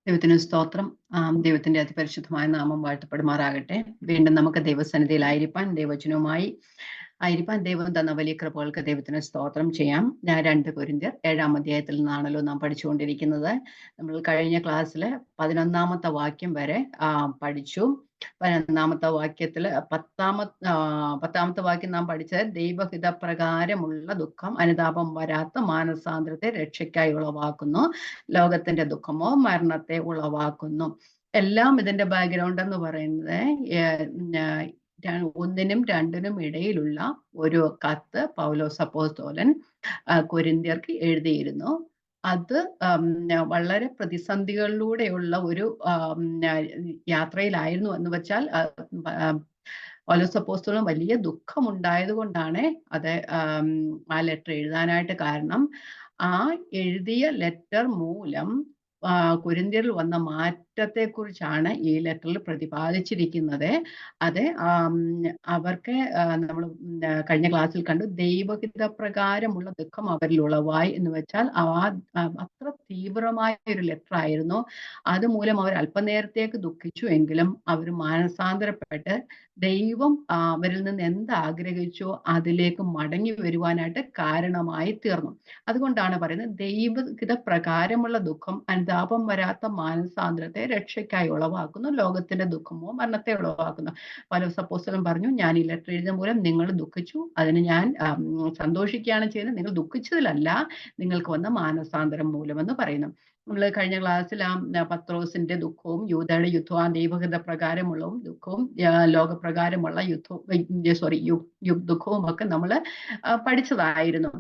ദൈവത്തിന് സ്തോത്രം. ദൈവത്തിന്റെ അതിപരിശുദ്ധമായ നാമം വാഴ്ത്തപ്പെടുമാറാകട്ടെ. വീണ്ടും നമുക്ക് ദൈവസന്നിധിയിലായിരിക്കാൻ ദൈവവചനവുമായി ആയിരിക്കാൻ ദൈവം തന്ന വലിയ കൃപകൾക്ക് ദൈവത്തിന് സ്തോത്രം ചെയ്യാം. ഞാൻ 2 കൊരിന്ത്യർ 7-ാം അധ്യായത്തിൽ നിന്നാണല്ലോ നാം പഠിച്ചുകൊണ്ടിരിക്കുന്നത്. നമ്മൾ കഴിഞ്ഞ ക്ലാസ്സിൽ 11-ാമത്തെ വാക്യം വരെ പഠിച്ചു. 11-ാമത്തെ വാക്യത്തിൽ 10-ാമത്തെ വാക്യം നാം പഠിച്ചത് ദൈവഹിത പ്രകാരമുള്ള ദുഃഖം അനുതാപം വരാത്ത മാനസാന്തരത്തെ രക്ഷയ്ക്കായി ഉളവാക്കുന്നു, ലോകത്തിന്റെ ദുഃഖമോ മരണത്തെ ഉളവാക്കുന്നു. എല്ലാം ഇതിന്റെ ബാക്ക്ഗ്രൗണ്ട് എന്ന് പറയുന്നത് 1-നും 2-നും ഇടയിലുള്ള ഒരു കത്ത് പൗലോസ് അപ്പോസ്തലൻ കൊരിന്ത്യർക്ക് എഴുതിയിരുന്നു. അത് വളരെ പ്രതിസന്ധികളിലൂടെയുള്ള ഒരു യാത്രയിലായിരുന്നു. എന്ന് വെച്ചാൽ പൗലോസ് അപ്പോസ്തലൻ വലിയ ദുഃഖമുണ്ടായത് കൊണ്ടാണ് അത് ആ ലെറ്റർ എഴുതാനായിട്ട് കാരണം. ആ എഴുതിയ ലെറ്റർ മൂലം കൊരിന്ത്യരിൽ വന്ന മാറ്റത്തെക്കുറിച്ചാണ് ഈ ലെറ്ററിൽ പ്രതിപാദിച്ചിരിക്കുന്നത്. അത് അവർക്ക് നമ്മൾ കഴിഞ്ഞ ക്ലാസ്സിൽ കണ്ടു, ദൈവഹിത പ്രകാരമുള്ള ദുഃഖം അവരിൽ ഉളവായി എന്ന് വെച്ചാൽ അത്ര തീവ്രമായ ഒരു ലെറ്റർ ആയിരുന്നു. അതുമൂലം അവർ അല്പനേരത്തേക്ക് ദുഃഖിച്ചു എങ്കിലും അവർ മാനസാന്തരപ്പെട്ട് ദൈവം അവരിൽ നിന്ന് എന്താഗ്രഹിച്ചോ അതിലേക്ക് മടങ്ങി വരുവാനായിട്ട് കാരണമായി തീർന്നു. അതുകൊണ്ടാണ് പറയുന്നത് ദൈവഹിത പ്രകാരമുള്ള ദുഃഖം അനുതാപം വരാത്ത മാനസാന്തരത്തെ രക്ഷയ്ക്കായി ഉളവാക്കുന്നു, ലോകത്തിന്റെ ദുഃഖമോ മരണത്തെ ഉളവാക്കുന്നു. പൗലോസ് അപ്പോസ്തലൻ പറഞ്ഞു, ഞാൻ ഈ ലെറ്റർ എഴുതുന്ന മൂലം നിങ്ങൾ ദുഃഖിച്ചു, അതിന് ഞാൻ സന്തോഷിക്കുകയാണ് ചെയ്യുന്നത്. നിങ്ങൾ ദുഃഖിച്ചതിലല്ല, നിങ്ങൾക്ക് വന്ന മാനസാന്തരം മൂലമെന്ന് പറയുന്നു. നമ്മൾ കഴിഞ്ഞ ക്ലാസ്സിൽ പത്രോസിന്റെ ദുഃഖവും യൂദയുടെ യുദ്ധവും ദൈവഹിത പ്രകാരമുള്ളവും ദുഃഖവും ലോകപ്രകാരമുള്ള ദുഃഖവും ഒക്കെ നമ്മൾ പഠിച്ചതായിരുന്നു.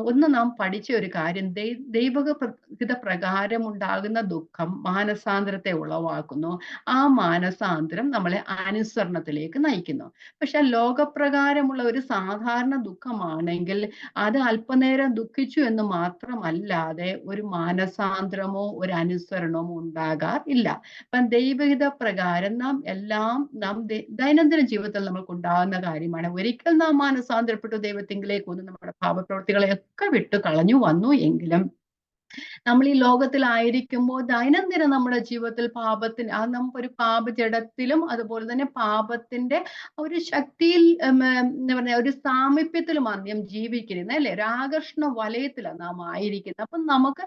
ഒന്ന് നാം പഠിച്ച ഒരു കാര്യം, ദൈവഹിത പ്രകാരം ഉണ്ടാകുന്ന ദുഃഖം മാനസാന്തരത്തെ ഉളവാക്കുന്നു. ആ മാനസാന്തരം നമ്മളെ അനുസരണത്തിലേക്ക് നയിക്കുന്നു. പക്ഷെ ലോകപ്രകാരമുള്ള ഒരു സാധാരണ ദുഃഖമാണെങ്കിൽ അത് അല്പനേരം ദുഃഖിച്ചു എന്ന് മാത്രമല്ലാതെ ഒരു മാനസാന്തരമോ ഒരു അനുസരണമോ ഉണ്ടാകാറില്ല. അപ്പം ദൈവഹിത പ്രകാരം നാം ദൈനംദിന ജീവിതത്തിൽ നമ്മൾക്ക് ഉണ്ടാകുന്ന കാര്യമാണ്. ഒരിക്കൽ നാം മാനസാന്തരപ്പെട്ടു ദൈവത്തിങ്കിലേക്ക് വന്ന് നമ്മുടെ പാപപ്രവൃത്തികളെയൊക്കെ വിട്ടു കളഞ്ഞു വന്നു എങ്കിലും നമ്മൾ ഈ ലോകത്തിലായിരിക്കുമ്പോൾ ദൈനംദിനം നമ്മുടെ ജീവിതത്തിൽ നമുക്കൊരു പാപജടത്തിലും അതുപോലെ തന്നെ പാപത്തിന്റെ ഒരു ശക്തിയിൽ എന്താ പറയുക, ഒരു സാമീപ്യത്തിലും അന്യം ജീവിക്കുന്നത് അല്ലെ, ഒരു ആകർഷണ വലയത്തിലാണ് നാം ആയിരിക്കുന്നത്. അപ്പം നമുക്ക്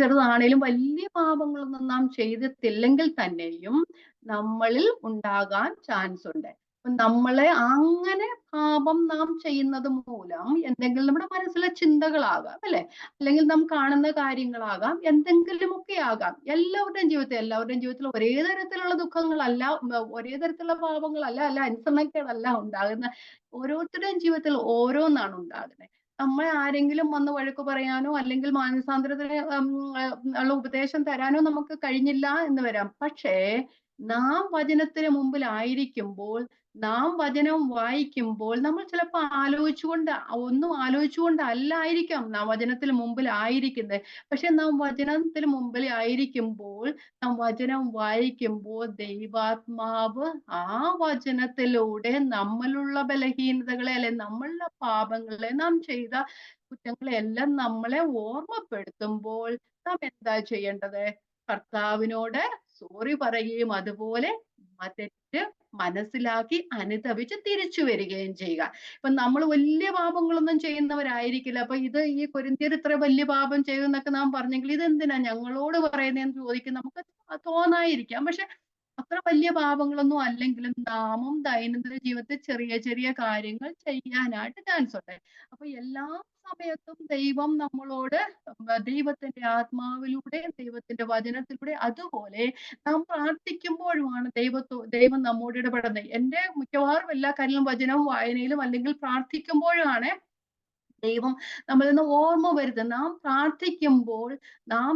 ചെറുതാണേലും വലിയ പാപങ്ങളൊന്നും നാം ചെയ്തിട്ടില്ലെങ്കിൽ തന്നെയും നമ്മളിൽ ഉണ്ടാകാൻ ചാൻസ് ഉണ്ട്. നമ്മളെ അങ്ങനെ പാപം നാം ചെയ്യുന്നത് മൂലം എന്തെങ്കിലും നമ്മുടെ മനസ്സിലെ ചിന്തകളാകാം അല്ലെ, അല്ലെങ്കിൽ നാം കാണുന്ന കാര്യങ്ങളാകാം, എന്തെങ്കിലുമൊക്കെ ആകാം. എല്ലാവരുടെയും ജീവിതത്തിൽ ഒരേ തരത്തിലുള്ള ദുഃഖങ്ങളല്ല, ഒരേ തരത്തിലുള്ള പാപങ്ങളല്ല, അനുസരണക്കേടല്ല ഉണ്ടാകുന്ന. ഓരോരുത്തരുടെയും ജീവിതത്തിൽ ഓരോന്നാണ് ഉണ്ടാകുന്നത്. നമ്മളെ ആരെങ്കിലും വന്ന് വഴക്ക് പറയാനോ അല്ലെങ്കിൽ മാനസാന്തരത്തിന് ഉള്ള ഉപദേശം തരാനോ നമുക്ക് കഴിഞ്ഞില്ല എന്ന് വരാം. പക്ഷേ നാം വചനത്തിന് മുമ്പിലായിരിക്കുമ്പോൾ, നാം വചനം വായിക്കുമ്പോൾ നമ്മൾ ചിലപ്പോൾ ഒന്നും ആലോചിച്ചുകൊണ്ടല്ലായിരിക്കാം നാം വചനത്തിന് മുമ്പിൽ ആയിരിക്കുന്നത്. പക്ഷെ നാം വചനത്തിന് മുമ്പിൽ ആയിരിക്കുമ്പോൾ, നാം വചനം വായിക്കുമ്പോൾ ദൈവാത്മാവ് ആ വചനത്തിലൂടെ നമ്മളുള്ള ബലഹീനതകളെ അല്ലെ നമ്മളുടെ പാപങ്ങളെ, നാം ചെയ്ത കുറ്റങ്ങളെ എല്ലാം നമ്മളെ ഓർമ്മപ്പെടുത്തുമ്പോൾ നാം എന്താ ചെയ്യേണ്ടത്? കർത്താവിനോട് സോറി പറയുകയും അതുപോലെ തെറ്റ് മനസ്സിലാക്കി അനുതപിച്ച് തിരിച്ചു വരികയും ചെയ്യുക. ഇപ്പൊ നമ്മൾ വലിയ പാപങ്ങളൊന്നും ചെയ്യുന്നവരായിരിക്കില്ല. അപ്പൊ ഈ കൊരിന്ത്യർ ഇത്ര വലിയ പാപം ചെയ്യുന്നൊക്കെ നാം പറഞ്ഞെങ്കിൽ ഇതെന്തിനാ ഞങ്ങളോട് പറയുന്നതെന്ന് ചോദിക്കും നമുക്ക് തോന്നായിരിക്കാം. പക്ഷെ അത്ര വലിയ പാപങ്ങളൊന്നും അല്ലെങ്കിലും നാമും ദൈനംദിന ജീവിതത്തിൽ ചെറിയ ചെറിയ കാര്യങ്ങൾ ചെയ്യാനായിട്ട് ചാൻസ് ഉണ്ട്. അപ്പൊ എല്ലാ സമയത്തും ദൈവം നമ്മളോട് ദൈവത്തിന്റെ ആത്മാവിലൂടെ ദൈവത്തിന്റെ വചനത്തിലൂടെ അതുപോലെ നാം പ്രാർത്ഥിക്കുമ്പോഴുമാണ് ദൈവം നമ്മോട് ഇടപെടുന്നത്. എന്റെ മിക്കവാറും എല്ലാ കാര്യങ്ങളും വചനവും വായനയിലും അല്ലെങ്കിൽ പ്രാർത്ഥിക്കുമ്പോഴാണ് ദൈവം നമ്മളിൽ നിന്ന് ഓർമ്മ വരുത്തുന്നത്. നാം പ്രാർത്ഥിക്കുമ്പോൾ നാം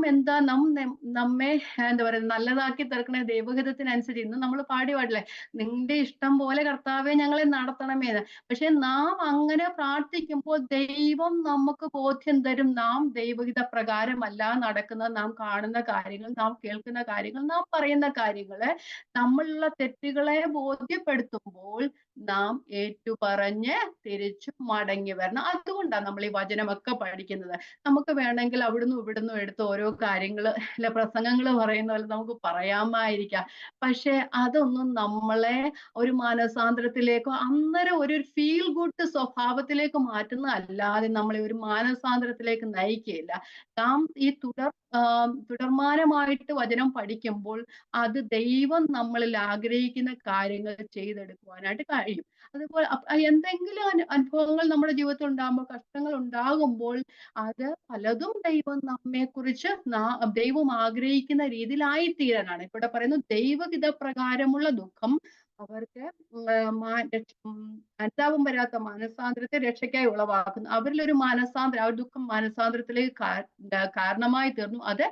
നമ്മെ എന്താ പറയുക നല്ലതാക്കി തീർക്കണേ ദൈവഹിതത്തിനനുസരിച്ച്. ഇന്ന് നമ്മൾ പാടില്ലേ, നിന്റെ ഇഷ്ടം പോലെ കർത്താവെ ഞങ്ങളെ നടത്തണമേന്ന്. പക്ഷെ നാം അങ്ങനെ പ്രാർത്ഥിക്കുമ്പോൾ ദൈവം നമുക്ക് ബോധ്യം തരും, നാം ദൈവഹിത പ്രകാരമല്ല നടക്കുന്നത്. നാം കാണുന്ന കാര്യങ്ങൾ, നാം കേൾക്കുന്ന കാര്യങ്ങൾ, നാം പറയുന്ന കാര്യങ്ങള് നമ്മളുള്ള തെറ്റുകളെ ബോധ്യപ്പെടുത്തുമ്പോൾ നാം ഏറ്റുപറഞ്ഞ് തിരിച്ചു മടങ്ങി വരണം. അതുകൊണ്ടാണ് കേട്ടുകൊണ്ടാണ് നമ്മൾ ഈ വചനമൊക്കെ പഠിക്കുന്നത്. നമുക്ക് വേണമെങ്കിൽ അവിടുന്നും ഇവിടുന്നും എടുത്ത് ഓരോ കാര്യങ്ങള് അല്ല പ്രസംഗങ്ങൾ പറയുന്ന പോലെ നമുക്ക് പറയാമായിരിക്കാം. പക്ഷെ അതൊന്നും നമ്മളെ ഒരു മാനസാന്തരത്തിലേക്കോ അന്നേരം ഒരു ഫീൽ ഗുഡ് സ്വഭാവത്തിലേക്ക് മാറ്റുന്നതല്ലാതെ നമ്മളെ ഒരു മാനസാന്തരത്തിലേക്ക് നയിക്കുകയില്ല. നാം ഈ തുടർമാനമായിട്ട് വചനം പഠിക്കുമ്പോൾ അത് ദൈവം നമ്മളിൽ ആഗ്രഹിക്കുന്ന കാര്യങ്ങൾ ചെയ്തെടുക്കുവാനായിട്ട് കഴിയും. അതുപോലെ എന്തെങ്കിലും അനുഭവങ്ങൾ നമ്മുടെ ജീവിതത്തിൽ ഉണ്ടാകുമ്പോൾ, കഷ്ടങ്ങൾ ഉണ്ടാകുമ്പോൾ അത് പലതും ദൈവം നമ്മെക്കുറിച്ച് ദൈവം ആഗ്രഹിക്കുന്ന രീതിയിലായിത്തീരാനാണ്. ഇവിടെ പറയുന്നു ദൈവഹിത പ്രകാരമുള്ള ദുഃഖം അവർക്ക് അനുതാപം വരാത്ത മാനസാന്തരത്തെ രക്ഷയ്ക്കായി ഉളവാക്കുന്നു. അവരിലൊരു മാനസാന്തരം, ആ ദുഃഖം മാനസാന്തരത്തിലേക്ക് കാരണമായി തീർന്നു. അത്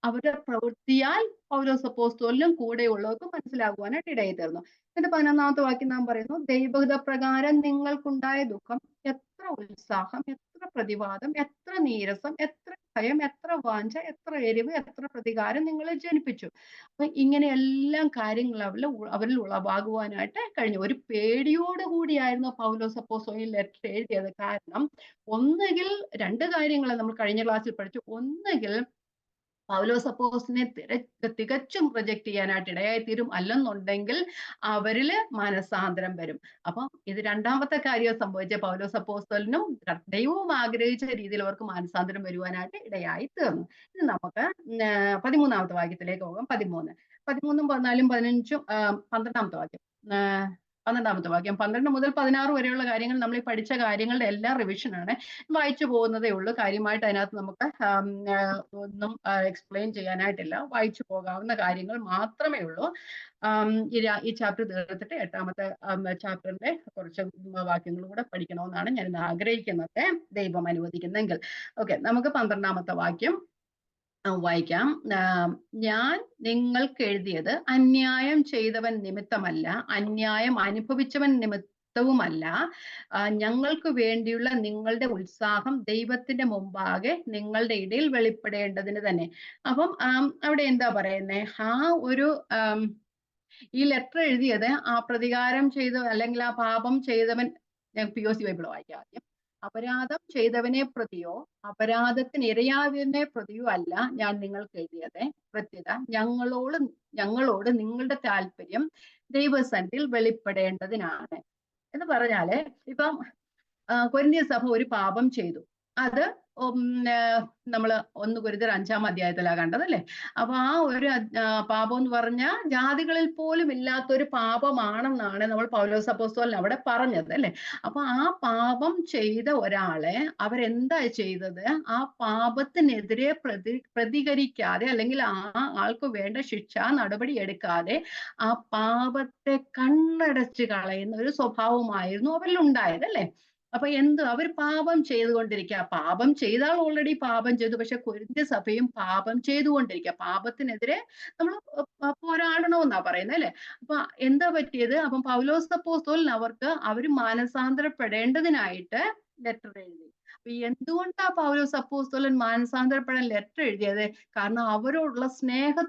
അവരുടെ പ്രവൃത്തിയാൽ പൗലോസ് അപ്പോസ്തലനും കൂടെയുള്ളവർക്കും മനസ്സിലാകുവാനായിട്ട് ഇടയായി തീർന്നു. എന്നിട്ട് 11-ാമത്തെ വാക്യം നാം പറയുന്നു, ദൈവഹിത പ്രകാരം നിങ്ങൾക്കുണ്ടായ ദുഃഖം എത്ര ഉത്സാഹം, എത്ര പ്രതിവാദം, എത്ര നീരസം, എത്ര ഭയം, എത്ര വാഞ്ച, എത്ര എരിവ്, എത്ര പ്രതികാരം നിങ്ങളെ ജനിപ്പിച്ചു. അപ്പൊ ഇങ്ങനെ എല്ലാം കാര്യങ്ങൾ അവരിൽ ഉളവാകുവാനായിട്ട് കഴിഞ്ഞു. ഒരു പേടിയോടുകൂടിയായിരുന്നു പൗലോസ് അപ്പോസ്തലൻ ലെറ്റർ എഴുതിയത്. കാരണം ഒന്നുകിൽ രണ്ട് കാര്യങ്ങൾ നമ്മൾ കഴിഞ്ഞ ക്ലാസ്സിൽ പഠിച്ചു. ഒന്നുകിൽ പൗലോസ് അപ്പോസ്തലനെ തികച്ചും റിജക്ട് ചെയ്യാനായിട്ട് ഇടയായി തീരും, അല്ലെന്നുണ്ടെങ്കിൽ അവരില് മനസാന്തരം വരും. അപ്പം ഇത് രണ്ടാമത്തെ കാര്യം സംഭവിച്ച പൗലോസ് അപ്പോസ്തലനും ദൈവവും ആഗ്രഹിച്ച രീതിയിൽ അവർക്ക് മാനസാന്തരം വരുവാനായിട്ട് ഇടയായി തീർന്നു. ഇനി നമുക്ക് 13-ാമത്തെ വാക്യത്തിലേക്ക് പോകാം. 13, 13, 14, 15, 12-ാമത്തെ വാക്യം. 12-ാമത്തെ വാക്യം 12 മുതൽ 16 വരെയുള്ള കാര്യങ്ങൾ നമ്മൾ ഈ പഠിച്ച കാര്യങ്ങളുടെ എല്ലാം റിവിഷനാണ്. വായിച്ചു പോകുന്നതേ ഉള്ളൂ. കാര്യമായിട്ട് അതിനകത്ത് നമുക്ക് ഒന്നും എക്സ്പ്ലെയിൻ ചെയ്യാനായിട്ടില്ല. വായിച്ചു പോകാവുന്ന കാര്യങ്ങൾ മാത്രമേ ഉള്ളൂ. ഈ ചാപ്റ്റർ തീർത്തിട്ട് 8-ാമത്തെ ചാപ്റ്ററിന്റെ കുറച്ച് വാക്യങ്ങളും കൂടെ പഠിക്കണമെന്നാണ് ഞാൻ ആഗ്രഹിക്കുന്നത്, ദൈവം അനുവദിക്കുന്നെങ്കിൽ. ഓക്കെ, നമുക്ക് 12-ാമത്തെ വാക്യം വായിക്കാം. ഞാൻ നിങ്ങൾക്ക് എഴുതിയത് അന്യായം ചെയ്തവൻ നിമിത്തമല്ല, അന്യായം അനുഭവിച്ചവൻ നിമിത്തവുമല്ല, ഞങ്ങൾക്ക് വേണ്ടിയുള്ള നിങ്ങളുടെ ഉത്സാഹം ദൈവത്തിന്റെ മുമ്പാകെ നിങ്ങളുടെ ഇടയിൽ വെളിപ്പെടേണ്ടതിന് തന്നെ. അപ്പം അവിടെ എന്താ പറയുന്നേ, ആ ഒരു ഈ ലെറ്റർ എഴുതിയത് ആ പ്രതികാരം ചെയ്ത അല്ലെങ്കിൽ ആ പാപം ചെയ്തവൻ, ഞാൻ POC ബൈബിൾ വായിക്കാം ആദ്യം. അപരാധം ചെയ്തവനെ പ്രതിയോ അപരാധത്തിന് ഇരയായവനെ പ്രതിയോ അല്ല ഞാൻ നിങ്ങൾക്ക് എഴുതിയത്. പ്രത്യേക ഞങ്ങളോട് നിങ്ങളുടെ താല്പര്യം ദൈവസന്നിധിയിൽ വെളിപ്പെടേണ്ടതിനാണ് എന്ന് പറഞ്ഞാല്, ഇപ്പം കൊരിന്ത്യർ സഭ ഒരു പാപം ചെയ്തു. അത് നമ്മള് 1 കൊരിന്ത്യർ 5-ാം അധ്യായത്തിലാണ് കണ്ടതല്ലേ. അപ്പൊ ആ ഒരു പാപം എന്ന് പറഞ്ഞാൽ ജാതികളിൽ പോലും ഇല്ലാത്തൊരു പാപമാണെന്നാണ് നമ്മൾ പൗലോസ് അപ്പോസ്തലൻ അവിടെ പറഞ്ഞത് അല്ലെ. അപ്പൊ ആ പാപം ചെയ്ത ഒരാളെ അവരെന്താ ചെയ്തത്, ആ പാപത്തിനെതിരെ പ്രതികരിക്കാതെ അല്ലെങ്കിൽ ആ ആൾക്ക് വേണ്ട ശിക്ഷാ നടപടി എടുക്കാതെ ആ പാപത്തെ കണ്ണടച്ച് കളയുന്ന ഒരു സ്വഭാവമായിരുന്നു അവരിൽ ഉണ്ടായത് അല്ലെ. അപ്പൊ അവർ പാപം ചെയ്തുകൊണ്ടിരിക്കുക. പാപം ചെയ്താൽ ഓൾറെഡി പാപം ചെയ്തു, പക്ഷെ കൊരിന്ത്യ സഭയും പാപം ചെയ്തുകൊണ്ടിരിക്കുക. പാപത്തിനെതിരെ നമ്മൾ പോരാടണമെന്നാ പറയുന്നത് അല്ലെ. അപ്പൊ എന്താ പറ്റിയത്, അപ്പം പൗലോസ് അപ്പോസ്തലൻ അവർ മാനസാന്തരപ്പെടേണ്ടതിനായിട്ട് ലെറ്റർ എഴുതി. അപ്പൊ എന്തുകൊണ്ടാ പൗലോസ് അപ്പോസ്തലൻ മാനസാന്തരപ്പെടാൻ ലെറ്റർ എഴുതിയത്? കാരണം അവരോടുള്ള സ്നേഹം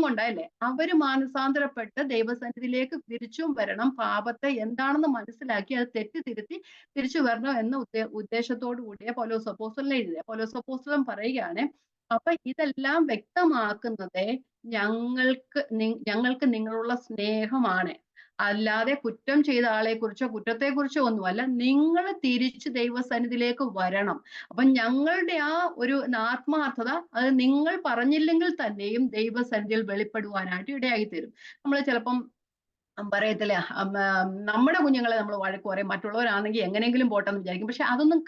കൊണ്ടല്ലേ. അവര് മാനസാന്തരപ്പെട്ട് ദൈവസന്നിധിയിലേക്ക് തിരിച്ചും വരണം, പാപത്തെ എന്താണെന്ന് മനസ്സിലാക്കി അത് തിരുത്തി തിരിച്ചു വരണം എന്ന ഉദ്ദേശത്തോടു കൂടിയ പൗലോസ് അപ്പോസ്തലൻ എഴുതിയ. പൗലോസ് അപ്പോസ്തലൻ പറയുകയാണ്, അപ്പൊ ഇതെല്ലാം വ്യക്തമാക്കുന്നത് ഞങ്ങൾക്ക് നിങ്ങളുള്ള സ്നേഹമാണ്, അല്ലാതെ കുറ്റം ചെയ്ത ആളെ കുറിച്ചോ കുറ്റത്തെക്കുറിച്ചോ ഒന്നുമല്ല. നിങ്ങൾ തിരിച്ച് ദൈവസന്നിധിയിലേക്ക് വരണം. അപ്പൊ ഞങ്ങളുടെ ആ ഒരു ആത്മാർത്ഥത അത് നിങ്ങൾ പറഞ്ഞില്ലെങ്കിൽ തന്നെയും ദൈവസന്നിധിയിൽ വെളിപ്പെടുവാനായിട്ട് ഇടയായി തരും. നമ്മൾ ചിലപ്പം പറയത്തില്ലേ, നമ്മുടെ കുഞ്ഞുങ്ങളെ നമ്മൾ വഴക്ക് പറയും, മറ്റുള്ളവരാണെങ്കിൽ എങ്ങനെയെങ്കിലും പോട്ടെന്ന് വിചാരിക്കും. പക്ഷെ അതൊന്നും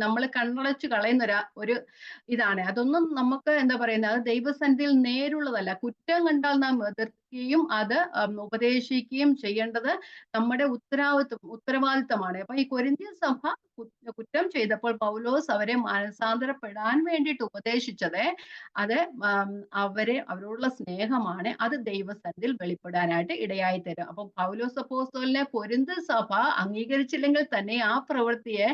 നമ്മൾ കണ്ണടച്ച് കളയുന്ന ഒരു ഇതാണ്. അതൊന്നും നമുക്ക് എന്താ പറയുന്നത്, അത് ദൈവസന്നിധിയിൽ നേരുള്ളതല്ല. കുറ്റം കണ്ടാൽ നാം എതിർക്കുകയും അത് ഉപദേശിക്കുകയും ചെയ്യേണ്ടത് നമ്മുടെ ഉത്തരവാദിത്തമാണ്. അപ്പൊ ഈ കൊരിന്ത്യൻ സഭ കുറ്റം ചെയ്തപ്പോൾ പൗലോസ് അവരെ മാനസാന്തരപ്പെടാൻ വേണ്ടിയിട്ട് ഉപദേശിച്ചത് അത് അവരോടുള്ള സ്നേഹമാണ്. അത് ദൈവസന്നിധിയിൽ വെളിപ്പെടാനായിട്ട് ഇടയായി തരും. അപ്പം പൗലോസ് അപ്പോസ്തലനെ കൊരിന്ത് സഭ അംഗീകരിച്ചില്ലെങ്കിൽ തന്നെ, ആ പ്രവൃത്തിയെ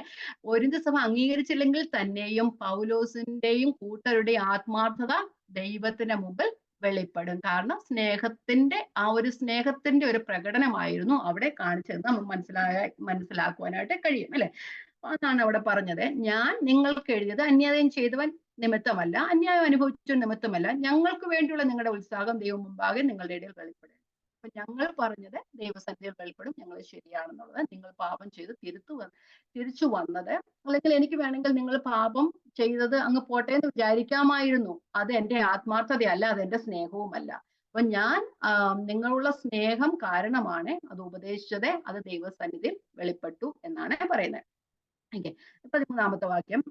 കൊരിന്ത് സഭ അംഗീകരിച്ചില്ലെങ്കിൽ തന്നെയും പൗലോസിന്റെയും കൂട്ടരുടെയും ആത്മാർത്ഥത ദൈവത്തിന്റെ മുമ്പിൽ വെളിപ്പെടും. കാരണം സ്നേഹത്തിന്റെ ഒരു സ്നേഹത്തിന്റെ ഒരു പ്രകടനമായിരുന്നു അവിടെ കാണിച്ചതെന്ന് നമുക്ക് മനസ്സിലാക്കുവാനായിട്ട് കഴിയും അല്ലെ. അതാണ് അവിടെ പറഞ്ഞത്. ഞാൻ നിങ്ങൾക്ക് എഴുതിയത് അന്യായം ചെയ്തവൻ നിമിത്തമല്ല, അന്യായം അനുഭവിച്ച നിമിത്തമല്ല, ഞങ്ങൾക്ക് വേണ്ടിയുള്ള നിങ്ങളുടെ ഉത്സാഹം ദൈവം മുമ്പാകെ നിങ്ങളുടെ ഇടയിൽ വെളിപ്പെടും. അപ്പൊ ഞങ്ങൾ പറഞ്ഞത് ദൈവസന്നിധിയിൽ വെളിപ്പെടും, ഞങ്ങൾ ശരിയാണെന്നുള്ളത്. നിങ്ങൾ പാപം ചെയ്ത് തിരിച്ചു വന്നത്, അല്ലെങ്കിൽ എനിക്ക് വേണമെങ്കിൽ നിങ്ങൾ പാപം ചെയ്തത് അങ്ങ് പോട്ടെ എന്ന് വിചാരിക്കാമായിരുന്നു. അത് എന്റെ ആത്മാർത്ഥതയല്ല, അത് എന്റെ സ്നേഹവുമല്ല. അപ്പൊ ഞാൻ നിങ്ങളുള്ള സ്നേഹം കാരണമാണ് അത് ഉപദേശിച്ചത്, അത് ദൈവസന്നിധിയിൽ വെളിപ്പെട്ടു എന്നാണ് പറയുന്നത്. ഓക്കെ, 13-ാമത്തെ വാക്യം.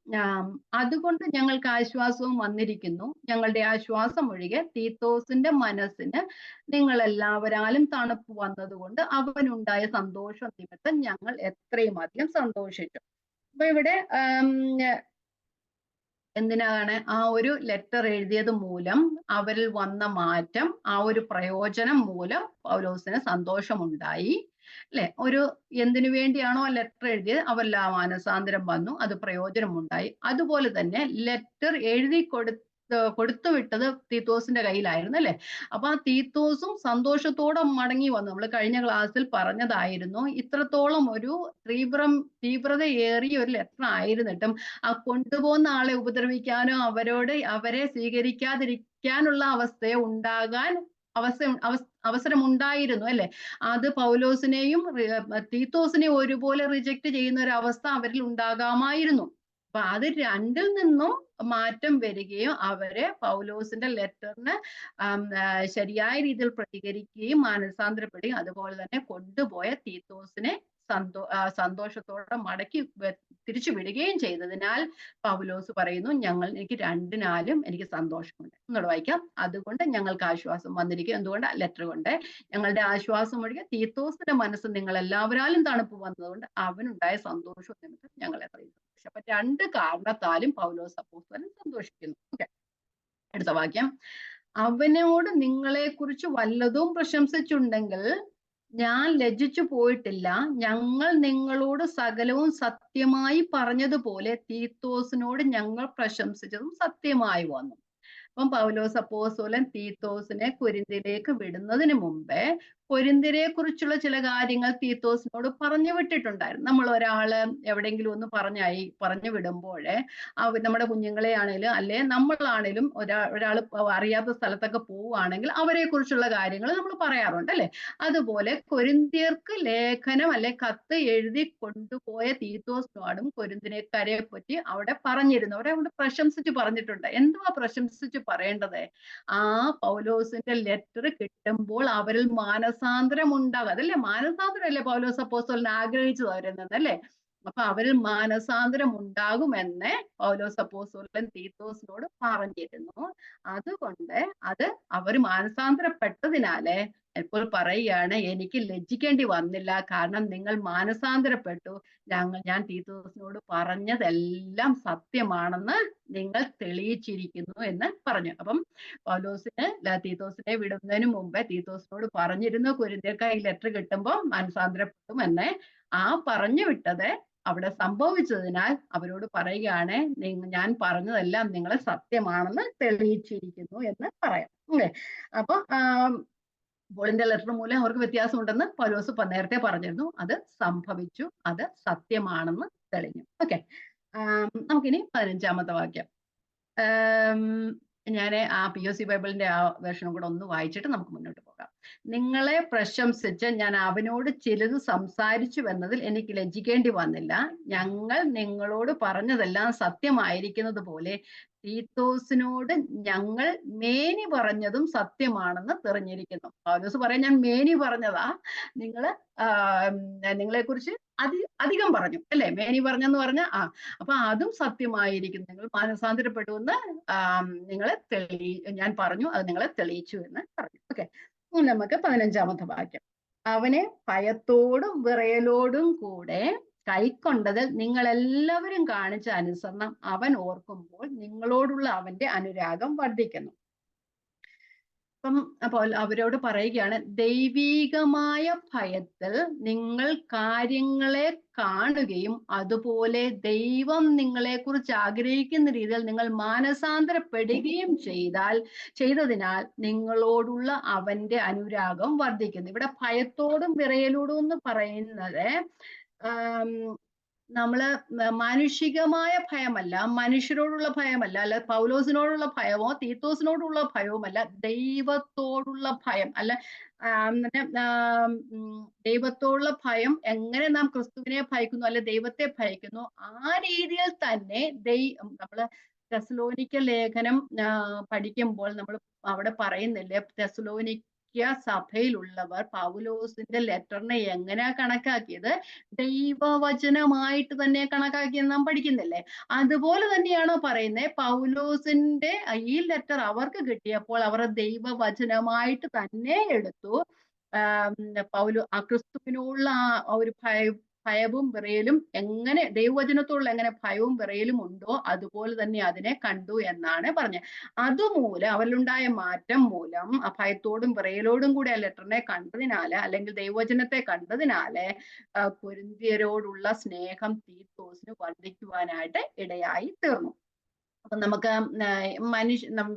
അതുകൊണ്ട് ഞങ്ങൾക്ക് ആശ്വാസവും വന്നിരിക്കുന്നു, ഞങ്ങളുടെ ആശ്വാസം ഒഴികെ തീത്തോസിന്റെ മനസ്സിന് നിങ്ങൾ എല്ലാവരാലും തണുപ്പ് വന്നതുകൊണ്ട് അവനുണ്ടായ സന്തോഷ നിമിത്തം ഞങ്ങൾ എത്രയും അധികം സന്തോഷിച്ചു. അപ്പൊ ഇവിടെ എന്തിനാണ് ആ ഒരു ലെറ്റർ എഴുതിയത് മൂലം അവരിൽ വന്ന മാറ്റം, ആ ഒരു പ്രയോജനം മൂലം പൗലോസിന് സന്തോഷമുണ്ടായി അല്ലെ. ഒരു എന്തിനു വേണ്ടിയാണോ ആ ലെറ്റർ എഴുതിയത് അവരിൽ ആ മാനസാന്തരം വന്നു, അത് പ്രയോജനമുണ്ടായി. അതുപോലെ തന്നെ ലെറ്റർ എഴുതി കൊടുത്തു വിട്ടത് തീത്തോസിന്റെ കയ്യിലായിരുന്നു അല്ലെ. അപ്പൊ ആ തീത്തോസും സന്തോഷത്തോടെ മടങ്ങി വന്നു. നമ്മൾ കഴിഞ്ഞ ക്ലാസ്സിൽ പറഞ്ഞതായിരുന്നു, ഇത്രത്തോളം ഒരു തീവ്രതയേറിയ ഒരു ലെറ്റർ ആയിരുന്നിട്ടും ആ കൊണ്ടുപോകുന്ന ആളെ ഉപദ്രവിക്കാനോ അവരെ സ്വീകരിക്കാതിരിക്കാനുള്ള അവസരം ഉണ്ടായിരുന്നു അല്ലെ. അത് പൗലോസിനെയും തീത്തോസിനെയും ഒരുപോലെ റിജക്ട് ചെയ്യുന്ന ഒരു അവസ്ഥ അവരിൽ ഉണ്ടാകാമായിരുന്നു. അപ്പൊ അത് രണ്ടിൽ നിന്നും മാറ്റം വരികയും അവരെ പൗലോസിന്റെ ലെറ്ററിന് ശരിയായ രീതിയിൽ പ്രതികരിക്കുകയും മാനസാന്തരപ്പെടുകയും അതുപോലെ തന്നെ കൊണ്ടുപോയ തീത്തോസിനെ സന്തോഷത്തോടെ മടക്കി തിരിച്ചു വിടുകയും ചെയ്തതിനാൽ പൗലോസ് പറയുന്നു, എനിക്ക് രണ്ടിനാലും എനിക്ക് സന്തോഷമുണ്ട്. എന്നോട് വായിക്കാം. അതുകൊണ്ട് ഞങ്ങൾക്ക് ആശ്വാസം വന്നിരിക്കും. എന്തുകൊണ്ട്? ലെറ്റർ കൊണ്ട്. ഞങ്ങളുടെ ആശ്വാസം ഒഴികെ തീത്തോസിന്റെ മനസ്സ് നിങ്ങൾ എല്ലാവരാലും തണുപ്പ് വന്നതുകൊണ്ട് അവനുണ്ടായ സന്തോഷം നിമിത്തം ഞങ്ങളെ പറയുന്നു. അപ്പൊ രണ്ട് കാരണത്താലും പൗലോസ് അപ്പോസ്തലൻ സന്തോഷിക്കുന്നു. ഓക്കെ, അടുത്ത വാക്യം. അവനോട് നിങ്ങളെ കുറിച്ച് വല്ലതും പ്രശംസിച്ചുണ്ടെങ്കിൽ ഞാൻ ലജ്ജിച്ചു പോയിട്ടില്ല. ഞങ്ങൾ നിങ്ങളോട് സകലവും സത്യമായി പറഞ്ഞതുപോലെ തീത്തോസിനോട് ഞങ്ങൾ പ്രശംസിച്ചതും സത്യമായി വന്നു. അപ്പം പൗലോസ് അപ്പോസ്തലൻ തീത്തോസിനെ കൊരിന്തിലേക്ക് വിടുന്നതിന് മുമ്പേ കൊരിന്തിരെ കുറിച്ചുള്ള ചില കാര്യങ്ങൾ തീത്തോസിനോട് പറഞ്ഞു വിട്ടിട്ടുണ്ടായിരുന്നു. നമ്മൾ ഒരാള് എവിടെയെങ്കിലും ഒന്ന് പറഞ്ഞു വിടുമ്പോഴേ നമ്മുടെ കുഞ്ഞുങ്ങളെ ആണേലും അല്ലെ നമ്മളാണേലും ഒരാൾ അറിയാത്ത സ്ഥലത്തൊക്കെ പോവുകയാണെങ്കിൽ അവരെ കുറിച്ചുള്ള കാര്യങ്ങൾ നമ്മൾ പറയാറുണ്ട് അല്ലെ. അതുപോലെ കൊരിന്ത്യർക്ക് ലേഖനം അല്ലെ കത്ത് എഴുതി കൊണ്ടുപോയ തീത്തോസിനോടും കൊരിന്തിനേക്കാരെ പറ്റി അവിടെ പറഞ്ഞിരുന്നു. അവിടെ പ്രശംസിച്ച് പറഞ്ഞിട്ടുണ്ട്. എന്തുവാ പ്രശംസിച്ച് പറയേണ്ടത്? ആ പൗലോസിന്റെ ലെറ്റർ കിട്ടുമ്പോൾ അവരിൽ മാനസാന്തരം ഉണ്ടാകും. അതല്ലേ മാനസാന്തരം അല്ലേ പൗലോസ് അപ്പോസ്തലൻ ആഗ്രഹിച്ചത് അവരിൽ നിന്നല്ലേ. അപ്പൊ അവരിൽ മാനസാന്തരം ഉണ്ടാകുമെന്ന് പൗലോസ് അപ്പോസ്തലൻ തീത്തോസിനോട് പറഞ്ഞിരുന്നു. അതുകൊണ്ട് അത് അവർ മാനസാന്തരപ്പെട്ടതിനാല് ഇപ്പോൾ പറയുകയാണ്, എനിക്ക് ലജ്ജിക്കേണ്ടി വന്നില്ല, കാരണം നിങ്ങൾ മാനസാന്തരപ്പെട്ടു. ഞാൻ തീത്തോസിനോട് പറഞ്ഞതെല്ലാം സത്യമാണെന്ന് നിങ്ങൾ തെളിയിച്ചിരിക്കുന്നു എന്ന് പറഞ്ഞു. അപ്പം പൗലോസിന് തീത്തോസിനെ വിടുന്നതിന് മുമ്പേ തീത്തോസിനോട് പറഞ്ഞിരുന്നു, കൊരിന്ത്യർക്ക് ഈ ലെറ്റർ കിട്ടുമ്പോൾ മാനസാന്തരപ്പെടും എന്ന്. ആ പറഞ്ഞു വിട്ടത് അവിടെ സംഭവിച്ചതിനാൽ അവരോട് പറയുകയാണ്, ഞാൻ പറഞ്ഞതെല്ലാം നിങ്ങൾ സത്യമാണെന്ന് തെളിയിച്ചിരിക്കുന്നു എന്ന് പറയാം. അല്ലേ. അപ്പൊ പോളിന്റെ ലെറ്റർ മൂലം അവർക്ക് വ്യത്യാസം ഉണ്ടെന്ന് പൗലോസ് നേരത്തെ പറഞ്ഞിരുന്നു. അത് സംഭവിച്ചു, അത് സത്യമാണെന്ന് തെളിഞ്ഞു. ഓക്കെ, നമുക്കിനി 15-ാമത്തെ വാക്യം. ഞാൻ ആ POC ബൈബിളിന്റെ ആ വേർഷനും കൂടെ ഒന്ന് വായിച്ചിട്ട് നമുക്ക് മുന്നോട്ട് പോകാം. നിങ്ങളെ പ്രശംസിച്ച് ഞാൻ അവനോട് ചിലത് സംസാരിച്ചു എന്നതിൽ എനിക്ക് ലജ്ജിക്കേണ്ടി വന്നില്ല. ഞങ്ങൾ നിങ്ങളോട് പറഞ്ഞതെല്ലാം സത്യമായിരിക്കുന്നത് പോലെ തീത്തോസിനോട് ഞങ്ങൾ മേനി പറഞ്ഞതും സത്യമാണെന്ന് തെളിഞ്ഞിരിക്കുന്നു. പൗലോസ് പറയാൻ, ഞാൻ മേനി പറഞ്ഞതാ, നിങ്ങളെ കുറിച്ച് അധികം പറഞ്ഞു അല്ലെ. മേനി പറഞ്ഞെന്ന് പറഞ്ഞ അപ്പൊ അതും സത്യമായിരിക്കുന്നു. നിങ്ങൾ മാനസാന്തരപ്പെടുമെന്ന് ഞാൻ പറഞ്ഞു, അത് നിങ്ങളെ തെളിയിച്ചു എന്ന് പറഞ്ഞു. ഓക്കെ, നമുക്ക് 15-ാമത്തെ വാക്യം. അവനെ ഭയത്തോടും വിറയലോടും കൂടെ കൈക്കൊണ്ടതിൽ നിങ്ങൾ എല്ലാവരും കാണിച്ച അനുസരണം അവൻ ഓർക്കുമ്പോൾ നിങ്ങളോടുള്ള അവന്റെ അനുരാഗം വർദ്ധിക്കുന്നു. അപ്പോൾ അവരോട് പറയുകയാണ്, ദൈവീകമായ ഭയത്തിൽ നിങ്ങൾ കാര്യങ്ങളെ കാണുകയും അതുപോലെ ദൈവം നിങ്ങളെക്കുറിച്ച് ആഗ്രഹിക്കുന്ന രീതിയിൽ നിങ്ങൾ മാനസാന്തരപ്പെടുകയും ചെയ്തതിനാൽ നിങ്ങളോടുള്ള അവന്റെ അനുരാഗം വർദ്ധിക്കുന്നു. ഇവിടെ ഭയത്തോടും വിറയലോടും എന്ന് പറയുന്നത് നമ്മള് മാനുഷികമായ ഭയമല്ല, മനുഷ്യരോടുള്ള ഭയമല്ല, അല്ല പൗലോസിനോടുള്ള ഭയമോ തീത്തോസിനോടുള്ള ഭയവുമല്ല, ദൈവത്തോടുള്ള ഭയം. അല്ല ദൈവത്തോടുള്ള ഭയം എങ്ങനെ നാം ക്രിസ്തുവിനെ ഭയക്കുന്നു, അല്ലെ ദൈവത്തെ ഭയക്കുന്നു, ആ രീതിയിൽ തന്നെ നമ്മള് തെസ്സലോനിക്ക ലേഖനം പഠിക്കുമ്പോൾ നമ്മൾ അവിടെ പറയുന്നില്ലേ, തെസ്സലോനിക്ക സഭയിലുള്ളവർ പൗലോസിന്റെ ലെറ്ററിനെ എങ്ങനെയാ കണക്കാക്കിയത്? ദൈവവചനമായിട്ട് തന്നെ കണക്കാക്കിയെന്ന് നാം പഠിക്കുന്നില്ലേ? അതുപോലെ തന്നെയാണോ പറയുന്നത്, പൗലോസിന്റെ ഈ ലെറ്റർ അവർക്ക് കിട്ടിയപ്പോൾ അവർ ദൈവവചനമായിട്ട് തന്നെ എടുത്തു. ക്രിസ്തുവിനുള്ള ആ ഒരു ഭയവും വിറയലും എങ്ങനെ ദൈവവചനത്തോടുള്ള എങ്ങനെ ഭയവും വിറയലും ഉണ്ടോ അതുപോലെ തന്നെ അതിനെ കണ്ടു എന്നാണ് പറഞ്ഞത്. അതുമൂലം അവരിലുണ്ടായ മാറ്റം മൂലം ആ ഭയത്തോടും വിറയലോടും കൂടി ആ ലെറ്ററിനെ കണ്ടതിനാല്, അല്ലെങ്കിൽ ദൈവവചനത്തെ കണ്ടതിനാല് കൊരിന്ത്യരോടുള്ള സ്നേഹം തീത്തോസിന് വർദ്ധിക്കുവാനായിട്ട് ഇടയായി തീർന്നു. അപ്പൊ നമുക്ക്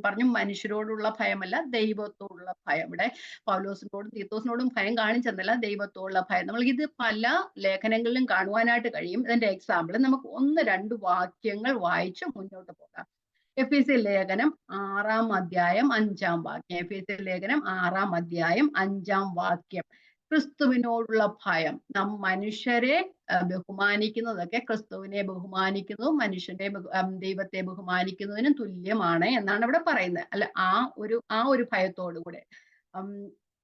പറഞ്ഞു മനുഷ്യരോടുള്ള ഭയമല്ല, ദൈവത്തോടുള്ള ഭയം. ഇവിടെ പൗലോസിനോടും തീത്തോസിനോടും ഭയം കാണിച്ചെന്നല്ല, ദൈവത്തോടുള്ള ഭയം. നമ്മൾ ഇത് പല ലേഖനങ്ങളിലും കാണുവാനായിട്ട് കഴിയും. ഇതിന്റെ എക്സാമ്പിൾ നമുക്ക് 1-2 വാക്യങ്ങൾ വായിച്ച് മുന്നോട്ട് പോകാം. എഫെസ്യർ ലേഖനം 6-ാം അധ്യായം 5-ാം വാക്യം. എഫെസ്യർ ലേഖനം 6-ാം അധ്യായം 5-ാം വാക്യം. ക്രിസ്തുവിനോടുള്ള ഭയം. നാം മനുഷ്യരെ ബഹുമാനിക്കുന്നതൊക്കെ ക്രിസ്തുവിനെ ബഹുമാനിക്കുന്നതും മനുഷ്യന്റെ ദൈവത്തെ ബഹുമാനിക്കുന്നതിനും തുല്യമാണ് എന്നാണ് ഇവിടെ പറയുന്നത്. അല്ല ആ ഒരു ഭയത്തോടു കൂടെ.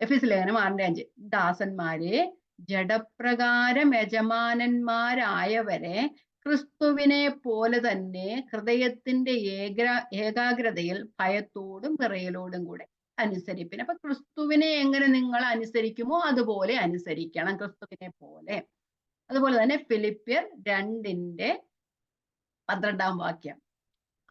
എഫെസ്യർ ലേഖനം 6-5. ദാസന്മാരെ ജഡപ്രകാരം യജമാനന്മാരായവരെ ക്രിസ്തുവിനെ പോലെ തന്നെ ഹൃദയത്തിന്റെ ഏകാഗ്രതയിൽ ഭയത്തോടും വിറയലോടും കൂടെ അനുസരിപ്പിന്. അപ്പൊ ക്രിസ്തുവിനെ എങ്ങനെ നിങ്ങൾ അനുസരിക്കുമോ അതുപോലെ അനുസരിക്കണം, ക്രിസ്തുവിനെ പോലെ. അതുപോലെ തന്നെ ഫിലിപ്പിയർ 2:12 വാക്യം.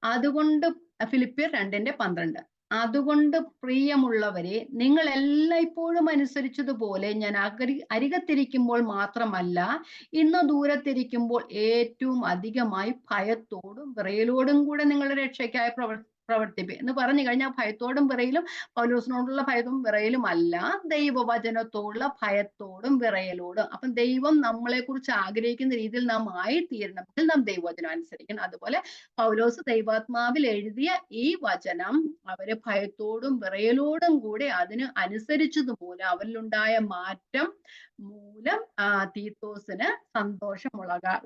അതുകൊണ്ട് ഫിലിപ്പിയർ 2:12. അതുകൊണ്ട് പ്രിയമുള്ളവരെ, നിങ്ങൾ എല്ലായ്പ്പോഴും അനുസരിച്ചതുപോലെ ഞാൻ അരികത്തിരിക്കുമ്പോൾ മാത്രമല്ല, ഇന്ന് ദൂരത്തിരിക്കുമ്പോൾ ഏറ്റവും അധികമായി ഭയത്തോടും വിറയലോടും കൂടെ നിങ്ങളുടെ രക്ഷയ്ക്കായി പ്രവർത്തിപ്പി എന്ന് പറഞ്ഞു കഴിഞ്ഞാൽ, ഭയത്തോടും വിറയലും പൗലോസിനോടുള്ള ഭയവും വിറയലും അല്ല, ദൈവവചനത്തോടുള്ള ഭയത്തോടും വിറയലോടും. അപ്പം ദൈവം നമ്മളെ കുറിച്ച് ആഗ്രഹിക്കുന്ന രീതിയിൽ നാം ആയിത്തീരണമെങ്കിൽ നാം ദൈവവചനം അനുസരിക്കണം. അതുപോലെ പൗലോസ് ദൈവാത്മാവിൽ എഴുതിയ ഈ വചനം അവര് ഭയത്തോടും വിറയലോടും കൂടെ അതിന് അനുസരിച്ചതുമൂലം അവരിലുണ്ടായ മാറ്റം മൂലം തീത്തോസിന് സന്തോഷം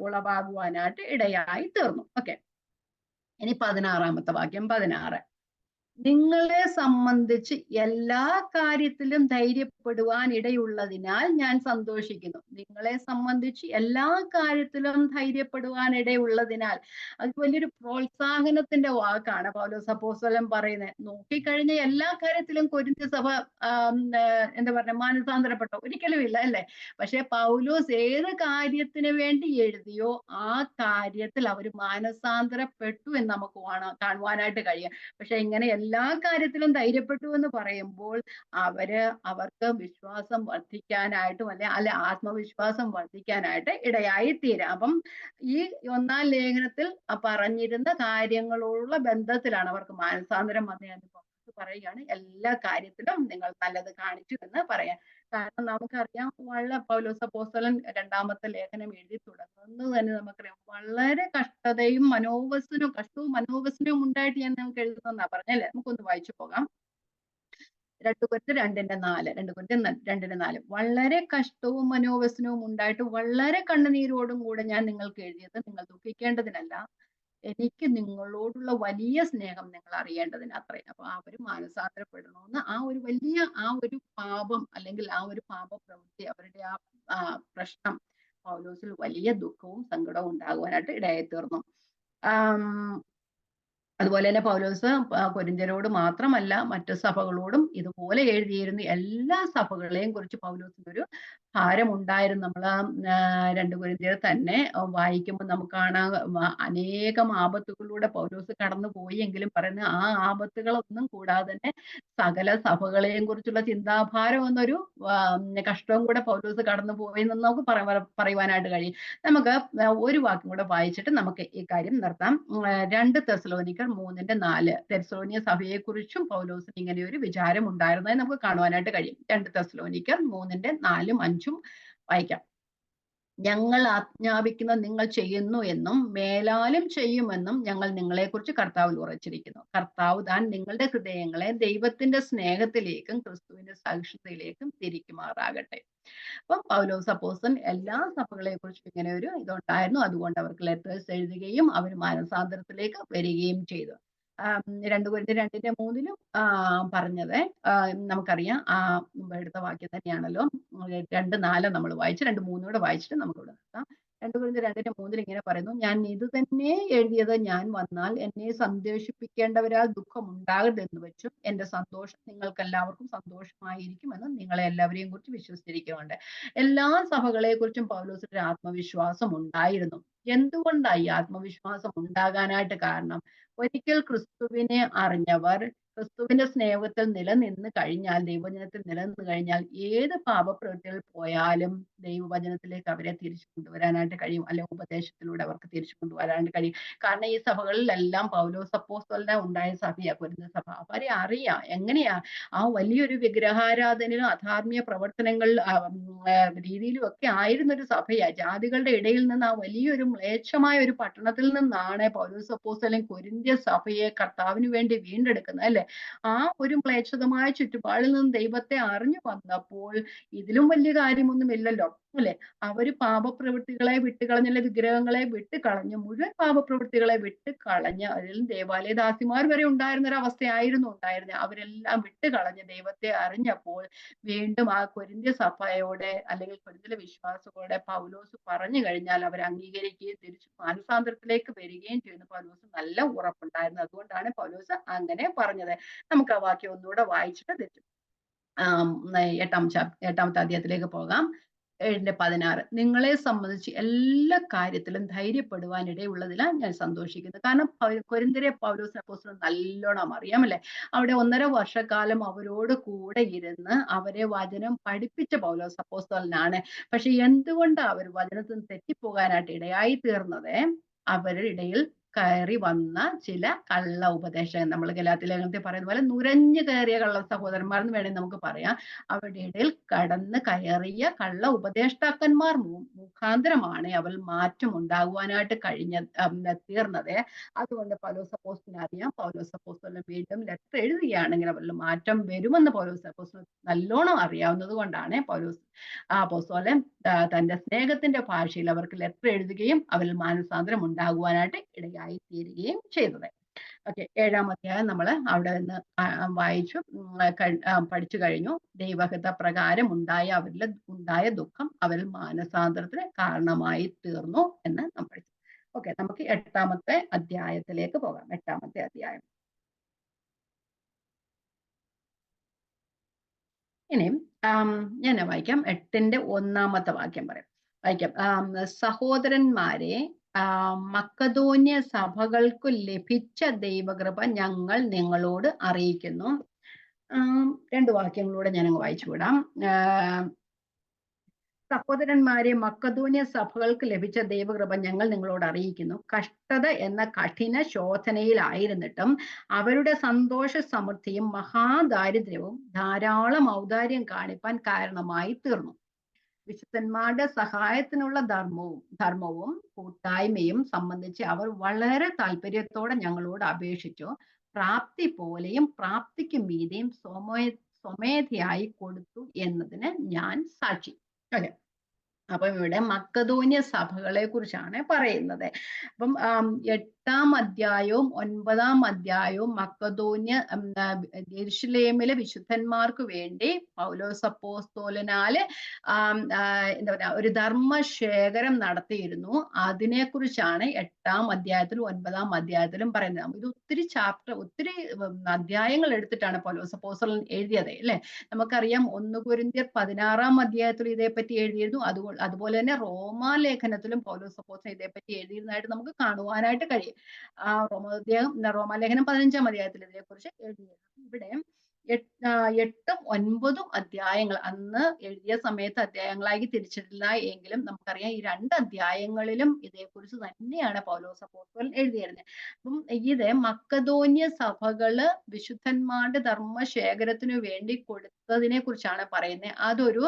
ഉളവാകുവാനായിട്ട് ഇടയായി തീർന്നു. ഓക്കെ, ഇനി 16-ാമത്തെ വാക്യം. 16. നിങ്ങളെ സംബന്ധിച്ച് എല്ലാ കാര്യത്തിലും ധൈര്യപ്പെടുവാൻ ഇടയുള്ളതിനാൽ ഞാൻ സന്തോഷിക്കുന്നു. നിങ്ങളെ സംബന്ധിച്ച് എല്ലാ കാര്യത്തിലും ധൈര്യപ്പെടുവാൻ ഇടയുള്ളതിനാൽ. അത് വലിയൊരു പ്രോത്സാഹനത്തിന്റെ വാക്കാണ് പൗലോസ് അപ്പോസ്തലൻ പറയുന്നത്. നോക്കിക്കഴിഞ്ഞ എല്ലാ കാര്യത്തിലും കൊരിന്ത്യ സഭ എന്താ പറയുക, മാനസാന്തരപ്പെട്ടോ? ഒരിക്കലും ഇല്ല, അല്ലേ? പക്ഷെ പൗലോസ് ഏത് കാര്യത്തിന് വേണ്ടി എഴുതിയോ ആ കാര്യത്തിൽ അവർ മാനസാന്തരപ്പെട്ടു എന്ന് നമുക്ക് കാണുവാനായിട്ട് കഴിയും. പക്ഷെ ഇങ്ങനെ എല്ലാ കാര്യത്തിലും ധൈര്യപ്പെട്ടു എന്ന് പറയുമ്പോൾ അവർക്ക് വിശ്വാസം വർദ്ധിക്കാനായിട്ടും അല്ലെ ആത്മവിശ്വാസം വർദ്ധിക്കാനായിട്ട് ഇടയായി തീരാം. അപ്പം ഈ 1-ാം ലേഖനത്തിൽ പറഞ്ഞിരുന്ന കാര്യങ്ങളോടുള്ള ബന്ധത്തിലാണ് അവർക്ക് മാനസാന്തരം വന്നതെന്ന് പറയുകയാണ്. എല്ലാ കാര്യത്തിലും നിങ്ങൾ നല്ലത് കാണിച്ചു എന്ന് പറയാം. കാരണം നമുക്കറിയാം, പൗലോസ് അപ്പോസ്തലൻ 2-ാമത്തെ ലേഖനം എഴുതി തുടങ്ങുന്നത് തന്നെ നമുക്കറിയാം വളരെ കഷ്ടവും മനോവസനവും ഉണ്ടായിട്ട് ഞാൻ നമുക്ക് എഴുതുന്നെന്നാ പറഞ്ഞല്ലേ. നമുക്കൊന്ന് വായിച്ചു പോകാം. 2 Corinthians 2:4. വളരെ കഷ്ടവും മനോവസനവും ഉണ്ടായിട്ട് വളരെ കണ്ണുനീരോടും കൂടെ ഞാൻ നിങ്ങൾക്ക് എഴുതിയത് നിങ്ങൾ ദുഃഖിക്കേണ്ടതിനല്ല, എനിക്ക് നിങ്ങളോടുള്ള വലിയ സ്നേഹം നിങ്ങൾ അറിയേണ്ടതിന് അത്രേ. അപ്പൊ അവര് മാനസാന്തരപ്പെടണമെന്ന് ആ ഒരു പാപം അല്ലെങ്കിൽ ആ ഒരു പാപപ്രവൃത്തി, അവരുടെ ആ പ്രശ്നം പൗലോസിൽ വലിയ ദുഃഖവും സങ്കടവും ഉണ്ടാകുവാനായിട്ട് ഇടയായി തീർന്നു. അതുപോലെ തന്നെ പൗലോസ് കൊരിന്ത്യരോട് മാത്രമല്ല മറ്റു സഭകളോടും ഇതുപോലെ എഴുതിയിരുന്ന എല്ലാ സഭകളെയും കുറിച്ച് പൗലോസിന് ഒരു ഭാരമുണ്ടായിരുന്നു. നമ്മൾ 2 കൊരിന്ത്യർ തന്നെ വായിക്കുമ്പോൾ നമുക്ക് കാണാം, അനേകം ആപത്തുകളിലൂടെ പൗലോസ് കടന്നുപോയി എങ്കിലും പറയുന്നത് ആ ആപത്തുകളൊന്നും കൂടാതെ തന്നെ സകല സഭകളെയും കുറിച്ചുള്ള ചിന്താഭാരം എന്നൊരു കഷ്ടവും കൂടെ പൗലോസ് കടന്നുപോയി എന്ന് നമുക്ക് പറയുവാനായിട്ട് കഴിയും. നമുക്ക് ഒരു വാക്കും കൂടെ വായിച്ചിട്ട് നമുക്ക് ഈ കാര്യം നിർത്താം. 2 തെസ്സലോനിക്കർ 3:4 തെസ്സലോനിയ സഭയെക്കുറിച്ചും പൗലോസിന് ഇങ്ങനെ ഒരു വിചാരം ഉണ്ടായിരുന്നതായി നമുക്ക് കാണുവാനായിട്ട് കഴിയും. 2 തെസ്സലോനിക്കർ 3:4, 5 വായിക്കാം. ഞങ്ങൾ ആജ്ഞാപിക്കുന്ന നിങ്ങൾ ചെയ്യുന്നു എന്നും മേലാലും ചെയ്യുമെന്നും ഞങ്ങൾ നിങ്ങളെക്കുറിച്ച് കർത്താവിൽ ഉറച്ചിരിക്കുന്നു. കർത്താവ് താൻ നിങ്ങളുടെ ഹൃദയങ്ങളെ ദൈവത്തിന്റെ സ്നേഹത്തിലേക്കും ക്രിസ്തുവിന്റെ സഹിഷ്ണുതയിലേക്കും തിരിക്കുമാറാകട്ടെ. അപ്പം പൗലോസ് അപ്പോസ്തലൻ എല്ലാ സഭകളെ കുറിച്ചും ഇങ്ങനെ ഒരു ഇതുണ്ടായിരുന്നു. അതുകൊണ്ട് അവർക്ക് ലെറ്റേഴ്സ് എഴുതുകയും അവർ മാനസാന്തരത്തിലേക്ക് വരികയും ചെയ്തു. 2 കൊരിന്ത്യർ 2:3 പറഞ്ഞത് നമുക്കറിയാം. മുമ്പ് എടുത്ത വാക്യം തന്നെയാണല്ലോ. 2:4 നമ്മൾ വായിച്ചു, 2:3 കൂടെ വായിച്ചിട്ട് നമുക്ക് ഇവിടെ നിർത്താം. 2 കൊരിന്ത്യർ 2:3 ഇങ്ങനെ പറയുന്നു, ഞാൻ ഇത് തന്നെ എഴുതിയത്, ഞാൻ വന്നാൽ എന്നെ സന്തോഷിപ്പിക്കേണ്ടവരാൽ ദുഃഖം ഉണ്ടാകരുതെന്ന് വെച്ചും എന്റെ സന്തോഷം നിങ്ങൾക്ക് എല്ലാവർക്കും സന്തോഷമായിരിക്കുമെന്ന് നിങ്ങളെ എല്ലാവരെയും കുറിച്ച് വിശ്വസിച്ചിരിക്കുന്നുണ്ട്. എല്ലാ സഭകളെ കുറിച്ചും പൗലോസിന് ഒരു ആത്മവിശ്വാസം ഉണ്ടായിരുന്നു. എന്തുകൊണ്ടാണ് ഈ ആത്മവിശ്വാസം ഉണ്ടാകാനായിട്ട് കാരണം? ഒരിക്കൽ ക്രിസ്തുവിനെ അറിഞ്ഞവർ ക്രിസ്തുവിന്റെ സ്നേഹത്തിൽ നിലനിന്ന് കഴിഞ്ഞാൽ, ദൈവവചനത്തിൽ നിലനിന്ന് കഴിഞ്ഞാൽ ഏത് പാപപ്രവൃത്തികൾ പോയാലും ദൈവവചനത്തിലേക്ക് അവരെ തിരിച്ചു കൊണ്ടുവരാനായിട്ട് കഴിയും, അല്ലെങ്കിൽ ഉപദേശത്തിലൂടെ അവർക്ക് തിരിച്ചു കൊണ്ടുവരാനായിട്ട് കഴിയും. കാരണം ഈ സഭകളിലെല്ലാം പൗലോസ് അപ്പോസ്തലനെ ഉണ്ടായ സഭയാ കൊരിന്ത്യർ സഭ. അവരെ അറിയാം എങ്ങനെയാ ആ വലിയൊരു വിഗ്രഹാരാധനയിലും അധാർമിക പ്രവർത്തനങ്ങൾ രീതിയിലും ഒക്കെ ആയിരുന്ന ഒരു സഭയാ. ജാതികളുടെ ഇടയിൽ നിന്ന് ആ വലിയൊരു മ്ലേച്ഛമായ ഒരു പട്ടണത്തിൽ നിന്നാണ് പൗലോസ് അപ്പോസ്തലൻ കൊരിന്ത്യ സഭയെ കർത്താവിന് വേണ്ടി വീണ്ടെടുക്കുന്നത്, അല്ലെ? ആ ഒരു മ്ലേച്ഛതമായ ചുറ്റുപാടിൽ നിന്ന് ദൈവത്തെ അറിഞ്ഞു വന്നപ്പോൾ ഇതിലും വലിയ കാര്യമൊന്നുമില്ലല്ലോ, അല്ലെ? അവര് പാപപ്രവൃത്തികളെ വിട്ടുകളഞ്ഞ, വിഗ്രഹങ്ങളെ വിട്ടുകളഞ്ഞ്, മുഴുവൻ പാപപ്രവൃത്തികളെ വിട്ടുകളഞ്ഞ്, അതിൽ ദേവാലയ ദാസിമാർ വരെ ഉണ്ടായിരുന്ന ഒരു അവസ്ഥയായിരുന്നു ഉണ്ടായിരുന്നത്. അവരെല്ലാം വിട്ടുകളഞ്ഞ് ദൈവത്തെ അറിഞ്ഞപ്പോൾ വീണ്ടും ആ കൊരിന്ത്യ സഭയോടെ അല്ലെങ്കിൽ കൊരിന്ത്യയിലെ വിശ്വാസത്തോടെ പൗലോസ് പറഞ്ഞു കഴിഞ്ഞാൽ അവർ അംഗീകരിക്കുകയും തിരിച്ചു മാനസാന്തരത്തിലേക്ക് വരികയും ചെയ്യുന്ന പൗലോസ് നല്ല ഉറപ്പുണ്ടായിരുന്നു. അതുകൊണ്ടാണ് പൗലോസ് അങ്ങനെ പറഞ്ഞത്. നമുക്ക് ആ വാക്യം ഒന്നുകൂടെ വായിച്ചിട്ട് തെറ്റും 8-ാമത്തെ അധ്യായത്തിലേക്ക് പോകാം. 7:16 നിങ്ങളെ സംബന്ധിച്ച് എല്ലാ കാര്യത്തിലും ധൈര്യപ്പെടുവാൻ ഇടയുള്ളതിലാണ് ഞാൻ സന്തോഷിക്കുന്നത്. കാരണം കൊരിന്ത്യരെ പൗലോസ് അപ്പോസ്തലൻ നല്ലോണം അറിയാമല്ലേ. അവിടെ 1.5 വർഷക്കാലം അവരോട് കൂടെ ഇരുന്ന് അവരെ വചനം പഠിപ്പിച്ച പൗലോസ് അപ്പോസ്തലനാണ്. പക്ഷെ എന്തുകൊണ്ടാണ് അവർ വചനത്തിൽ നിന്ന് തെറ്റിപ്പോകാനായിട്ട് ഇടയായി തീർന്നത്? അവരുടെ ഇടയിൽ കയറി വന്ന ചില കള്ള ഉപദേശകൻ, നമ്മൾ ഗലാത്യ ലേഖനത്തിൽ പറയുന്ന പോലെ നുരഞ്ഞു കയറിയ കള്ള സഹോദരന്മാരെന്ന് വേണമെങ്കിൽ നമുക്ക് പറയാം. അവരുടെ ഇടയിൽ കടന്ന് കയറിയ കള്ള ഉപദേഷ്ടാക്കന്മാർ മുഖാന്തരമാണ് അവൾ മാറ്റം ഉണ്ടാകുവാനായിട്ട് തീർന്നത്. അതുകൊണ്ട് പൗലോസ് അപ്പോസ്തലന് അറിയാം, പൗലോസ് അപ്പോസ്തലൻ വീണ്ടും ലെറ്റർ എഴുതുകയാണെങ്കിൽ അവരിൽ മാറ്റം വരുമെന്ന് പൗലോസ് അപ്പോസ്തലൻ നല്ലോണം അറിയാവുന്നത് കൊണ്ടാണ് പൗലോസ് അപ്പോസ്തലൻ തന്റെ സ്നേഹത്തിന്റെ ഭാഷയിൽ അവർക്ക് ലെറ്റർ എഴുതുകയും അവരിൽ മാനസാന്തരം ഉണ്ടാകുവാനായിട്ട് ഇടയായി തീരുകയും ചെയ്തത്. ഓക്കെ, 7-ാം അധ്യായം നമ്മൾ അവിടെ നിന്ന് വായിച്ചു പഠിച്ചു കഴിഞ്ഞു. ദൈവഹിത പ്രകാരം അവരിൽ ഉണ്ടായ ദുഃഖം അവരിൽ മാനസാന്തരത്തിന് കാരണമായി തീർന്നു എന്ന് നമ്മൾ പഠിച്ചു. ഓക്കെ, നമുക്ക് 8-ാമത്തെ അധ്യായത്തിലേക്ക് പോകാം. 8-ാമത്തെ അധ്യായം. ഇനിയും ഞാൻ വായിക്കാം. 8-ന്റെ 1-ാമത്തെ വാക്യം പറയാം, വായിക്കാം. സഹോദരന്മാരെ, മക്കതോന്യ സഭകൾക്കു ലഭിച്ച ദൈവകൃപ ഞങ്ങൾ നിങ്ങളോട് അറിയിക്കുന്നു. 2 വാക്യങ്ങളൂടെ ഞാനങ്ങ് വായിച്ചു വിടാം. സഹോദരന്മാരെ, മക്കതോന്യ സഭകൾക്ക് ലഭിച്ച ദൈവകൃപ ഞങ്ങൾ നിങ്ങളോട് അറിയിക്കുന്നു. കഷ്ടത എന്ന കഠിന ശോധനയിലായിരുന്നിട്ടും അവരുടെ സന്തോഷ സമൃദ്ധിയും മഹാദാരിദ്ര്യവും ധാരാളം ഔദാര്യം കാണിപ്പാൻ കാരണമായി തീർന്നു. വിശുദ്ധന്മാരുടെ സഹായത്തിനുള്ള ധർമ്മവും കൂട്ടായ്മയും സംബന്ധിച്ച് അവർ വളരെ താല്പര്യത്തോടെ ഞങ്ങളോട് അപേക്ഷിച്ചു. പ്രാപ്തി പോലെയും പ്രാപ്തിക്ക് മീതെയും സ്വമേധയായി കൊടുത്തു എന്നതിന് ഞാൻ സാക്ഷി. അതെ, അപ്പം ഇവിടെ മക്കതോന്യ സഭകളെ കുറിച്ചാണ് പറയുന്നത്. അപ്പം 8-ാം അധ്യായവും 9-ാം അധ്യായവും മക്കതോന്യ യെരുശലേമിലെ വിശുദ്ധന്മാർക്ക് വേണ്ടി പൗലോസ് അപ്പോസ്തലനാല് എന്താ പറയാ ഒരു ധർമ്മശേഖരം നടത്തിയിരുന്നു. അതിനെക്കുറിച്ചാണ് 8-ാം അധ്യായത്തിലും 9-ാം അധ്യായത്തിലും പറയുന്നത്. ഇത് ഒത്തിരി ഒത്തിരി അധ്യായങ്ങൾ എടുത്തിട്ടാണ് പൗലോസ് അപ്പോസ്തലൻ എഴുതിയത് അല്ലെ. നമുക്കറിയാം 1 കൊരിന്ത്യർ 16-ാം അധ്യായത്തിൽ ഇതേപ്പറ്റി എഴുതിയിരുന്നു. അതുപോലെ തന്നെ റോമാലേഖനത്തിലും പൗലോസ് അപ്പോസ്തലൻ ഇതേപ്പറ്റി എഴുതിയിരുന്നതായിട്ട് നമുക്ക് കാണുവാനായിട്ട് കഴിയും. റോമാലേഖനം 15-ാം അധ്യായത്തിൽ ഇതിനെക്കുറിച്ച് എഴുതിയിരുന്നു. ഇവിടെ 8ഉം 9ഉം അധ്യായങ്ങൾ അന്ന് എഴുതിയ സമയത്ത് അധ്യായങ്ങളായി തിരിച്ചിട്ടില്ല എങ്കിലും നമുക്കറിയാം ഈ 2 അധ്യായങ്ങളിലും ഇതേക്കുറിച്ച് തന്നെയാണ് പൗലോസ് അപ്പോസ്തലൻ എഴുതിയിരുന്നത്. അപ്പം ഇത് മക്കതോന്യ സഭകള് വിശുദ്ധന്മാരുടെ ധർമ്മശേഖരത്തിനു വേണ്ടി കൊടുത്തതിനെ കുറിച്ചാണ് പറയുന്നത്. അതൊരു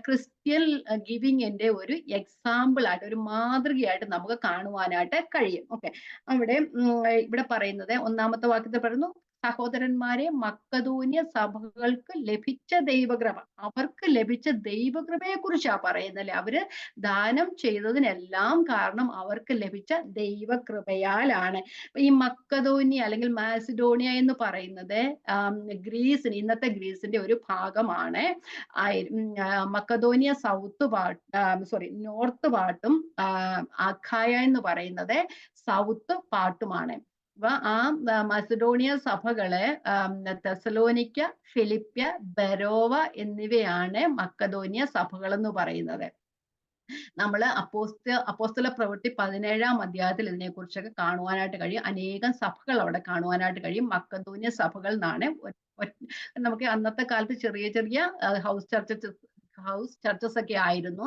ക്രിസ്ത്യൻ ഗിവിങ്ങിന്റെ ഒരു എക്സാമ്പിൾ ആയിട്ട്, ഒരു മാതൃകയായിട്ട് നമുക്ക് കാണുവാനായിട്ട് കഴിയും. ഓക്കെ, ഇവിടെ പറയുന്നത് 1-ാമത്തെ വാക്യത്തിൽ പറയുന്നു, സഹോദരന്മാരെ, മക്കതോന്യ സഭകൾക്ക് ലഭിച്ച ദൈവകൃപ, അവർക്ക് ലഭിച്ച ദൈവകൃപയെ കുറിച്ചാ പറയുന്നത്. അവര് ദാനം ചെയ്തതിനെല്ലാം കാരണം അവർക്ക് ലഭിച്ച ദൈവകൃപയാലാണ്. ഈ മക്കതോന്യ അല്ലെങ്കിൽ മാസിഡോണിയ എന്ന് പറയുന്നത് ഗ്രീസിന്, ഇന്നത്തെ ഗ്രീസിന്റെ ഒരു ഭാഗമാണ്. മക്കതോന്യ നോർത്ത് പാർട്ടും അഖായ എന്ന് പറയുന്നത് സൗത്ത് പാർട്ടുമാണ്. അപ്പൊ മസിഡോണിയ സഭകള് തെസലോനിക്ക, ഫിലിപ്പ്യ, ബെരോവ എന്നിവയാണ് മക്കതോന്യ സഭകൾ എന്ന് പറയുന്നത്. നമ്മൾ അപ്പോസ്തല പ്രവൃത്തി 17-ാം അധ്യായത്തിൽ ഇതിനെക്കുറിച്ചൊക്കെ കാണുവാനായിട്ട് കഴിയും. അനേകം സഭകൾ അവിടെ കാണുവാനായിട്ട് കഴിയും. മക്കതോന്യ സഭകൾ എന്നാണ്. നമുക്ക് അന്നത്തെ കാലത്ത് ചെറിയ ചെറിയ ഹൗസ് ചർച്ചസ് ഒക്കെ ആയിരുന്നു.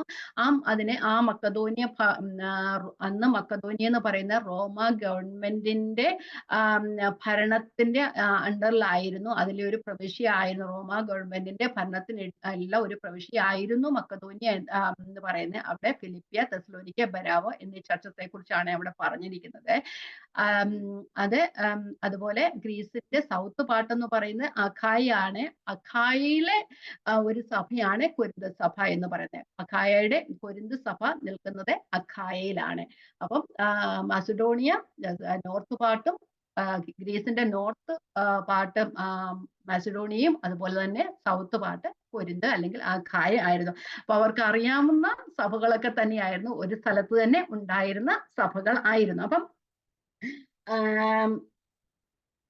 അന്ന് മക്കതോന്യ എന്ന് പറയുന്ന റോമ ഗവൺമെന്റിന്റെ ഭരണത്തിന്റെ അണ്ടറിലായിരുന്നു. അതിലെ ഒരു പ്രവിശ്യയായിരുന്നു. റോമ ഗവൺമെന്റിന്റെ ഭരണത്തിന് എല്ലാം ഒരു പ്രവിശ്യയായിരുന്നു മക്കതോന്യ എന്ന് പറയുന്നത്. അവിടെ ഫിലിപ്പിയ, തെസലോനിക്ക, ബെരാവോ എന്നീ ചർച്ചത്തെ കുറിച്ചാണ് അവിടെ പറഞ്ഞിരിക്കുന്നത്. അതുപോലെ ഗ്രീസിന്റെ സൗത്ത് പാർട്ട് എന്ന് പറയുന്നത് അഖായ ആണ്. അഖായയിലെ ഒരു സഭയാണ് കൊരിന്ത് സഭ എന്ന് പറയുന്നത്. അഖായയുടെ കൊരിന്ത് സഭ നിൽക്കുന്നത് അഖായയിലാണ്. അപ്പം മാസിഡോണിയ നോർത്ത് പാർട്ടും ഗ്രീസിന്റെ നോർത്ത് പാർട്ട് മാസിഡോണിയയും അതുപോലെ തന്നെ സൗത്ത് പാർട്ട് കൊരിന്ത് അല്ലെങ്കിൽ അഖായ ആയിരുന്നു. അപ്പൊ അവർക്ക് അറിയാവുന്ന സഭകളൊക്കെ തന്നെയായിരുന്നു. ഒരു സ്ഥലത്ത് തന്നെ ഉണ്ടായിരുന്ന സഭകൾ ആയിരുന്നു. അപ്പം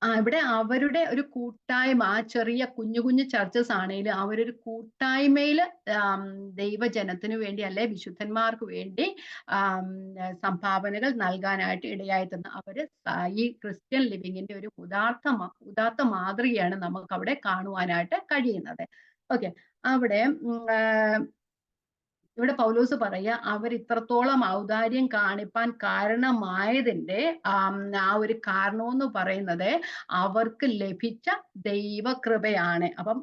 ഇവിടെ അവരുടെ ഒരു കൂട്ടായ്മ, ചെറിയ കുഞ്ഞു കുഞ്ഞു ചർച്ചസ് ആണെങ്കിലും അവരൊരു കൂട്ടായ്മയില് ദൈവജനത്തിനു വേണ്ടി അല്ലെ വിശുദ്ധന്മാർക്ക് വേണ്ടി സംഭാവനകൾ നൽകാനായിട്ട് ഇടയായി തന്നു. അവര് ഈ ക്രിസ്ത്യൻ ലിവിങ്ങിന്റെ ഒരു ഉദാത്ത മാതൃകയാണ് നമുക്ക് അവിടെ കാണുവാനായിട്ട് കഴിയുന്നത്. ഓക്കെ, ഇവിടെ പൗലോസ് പറയുക, അവർ ഇത്രത്തോളം ഔദാര്യം കാണിപ്പാൻ കാരണമായതിന്റെ ആ ഒരു കാരണമെന്ന് പറയുന്നത് അവർക്ക് ലഭിച്ച ദൈവകൃപയാണ്. അപ്പം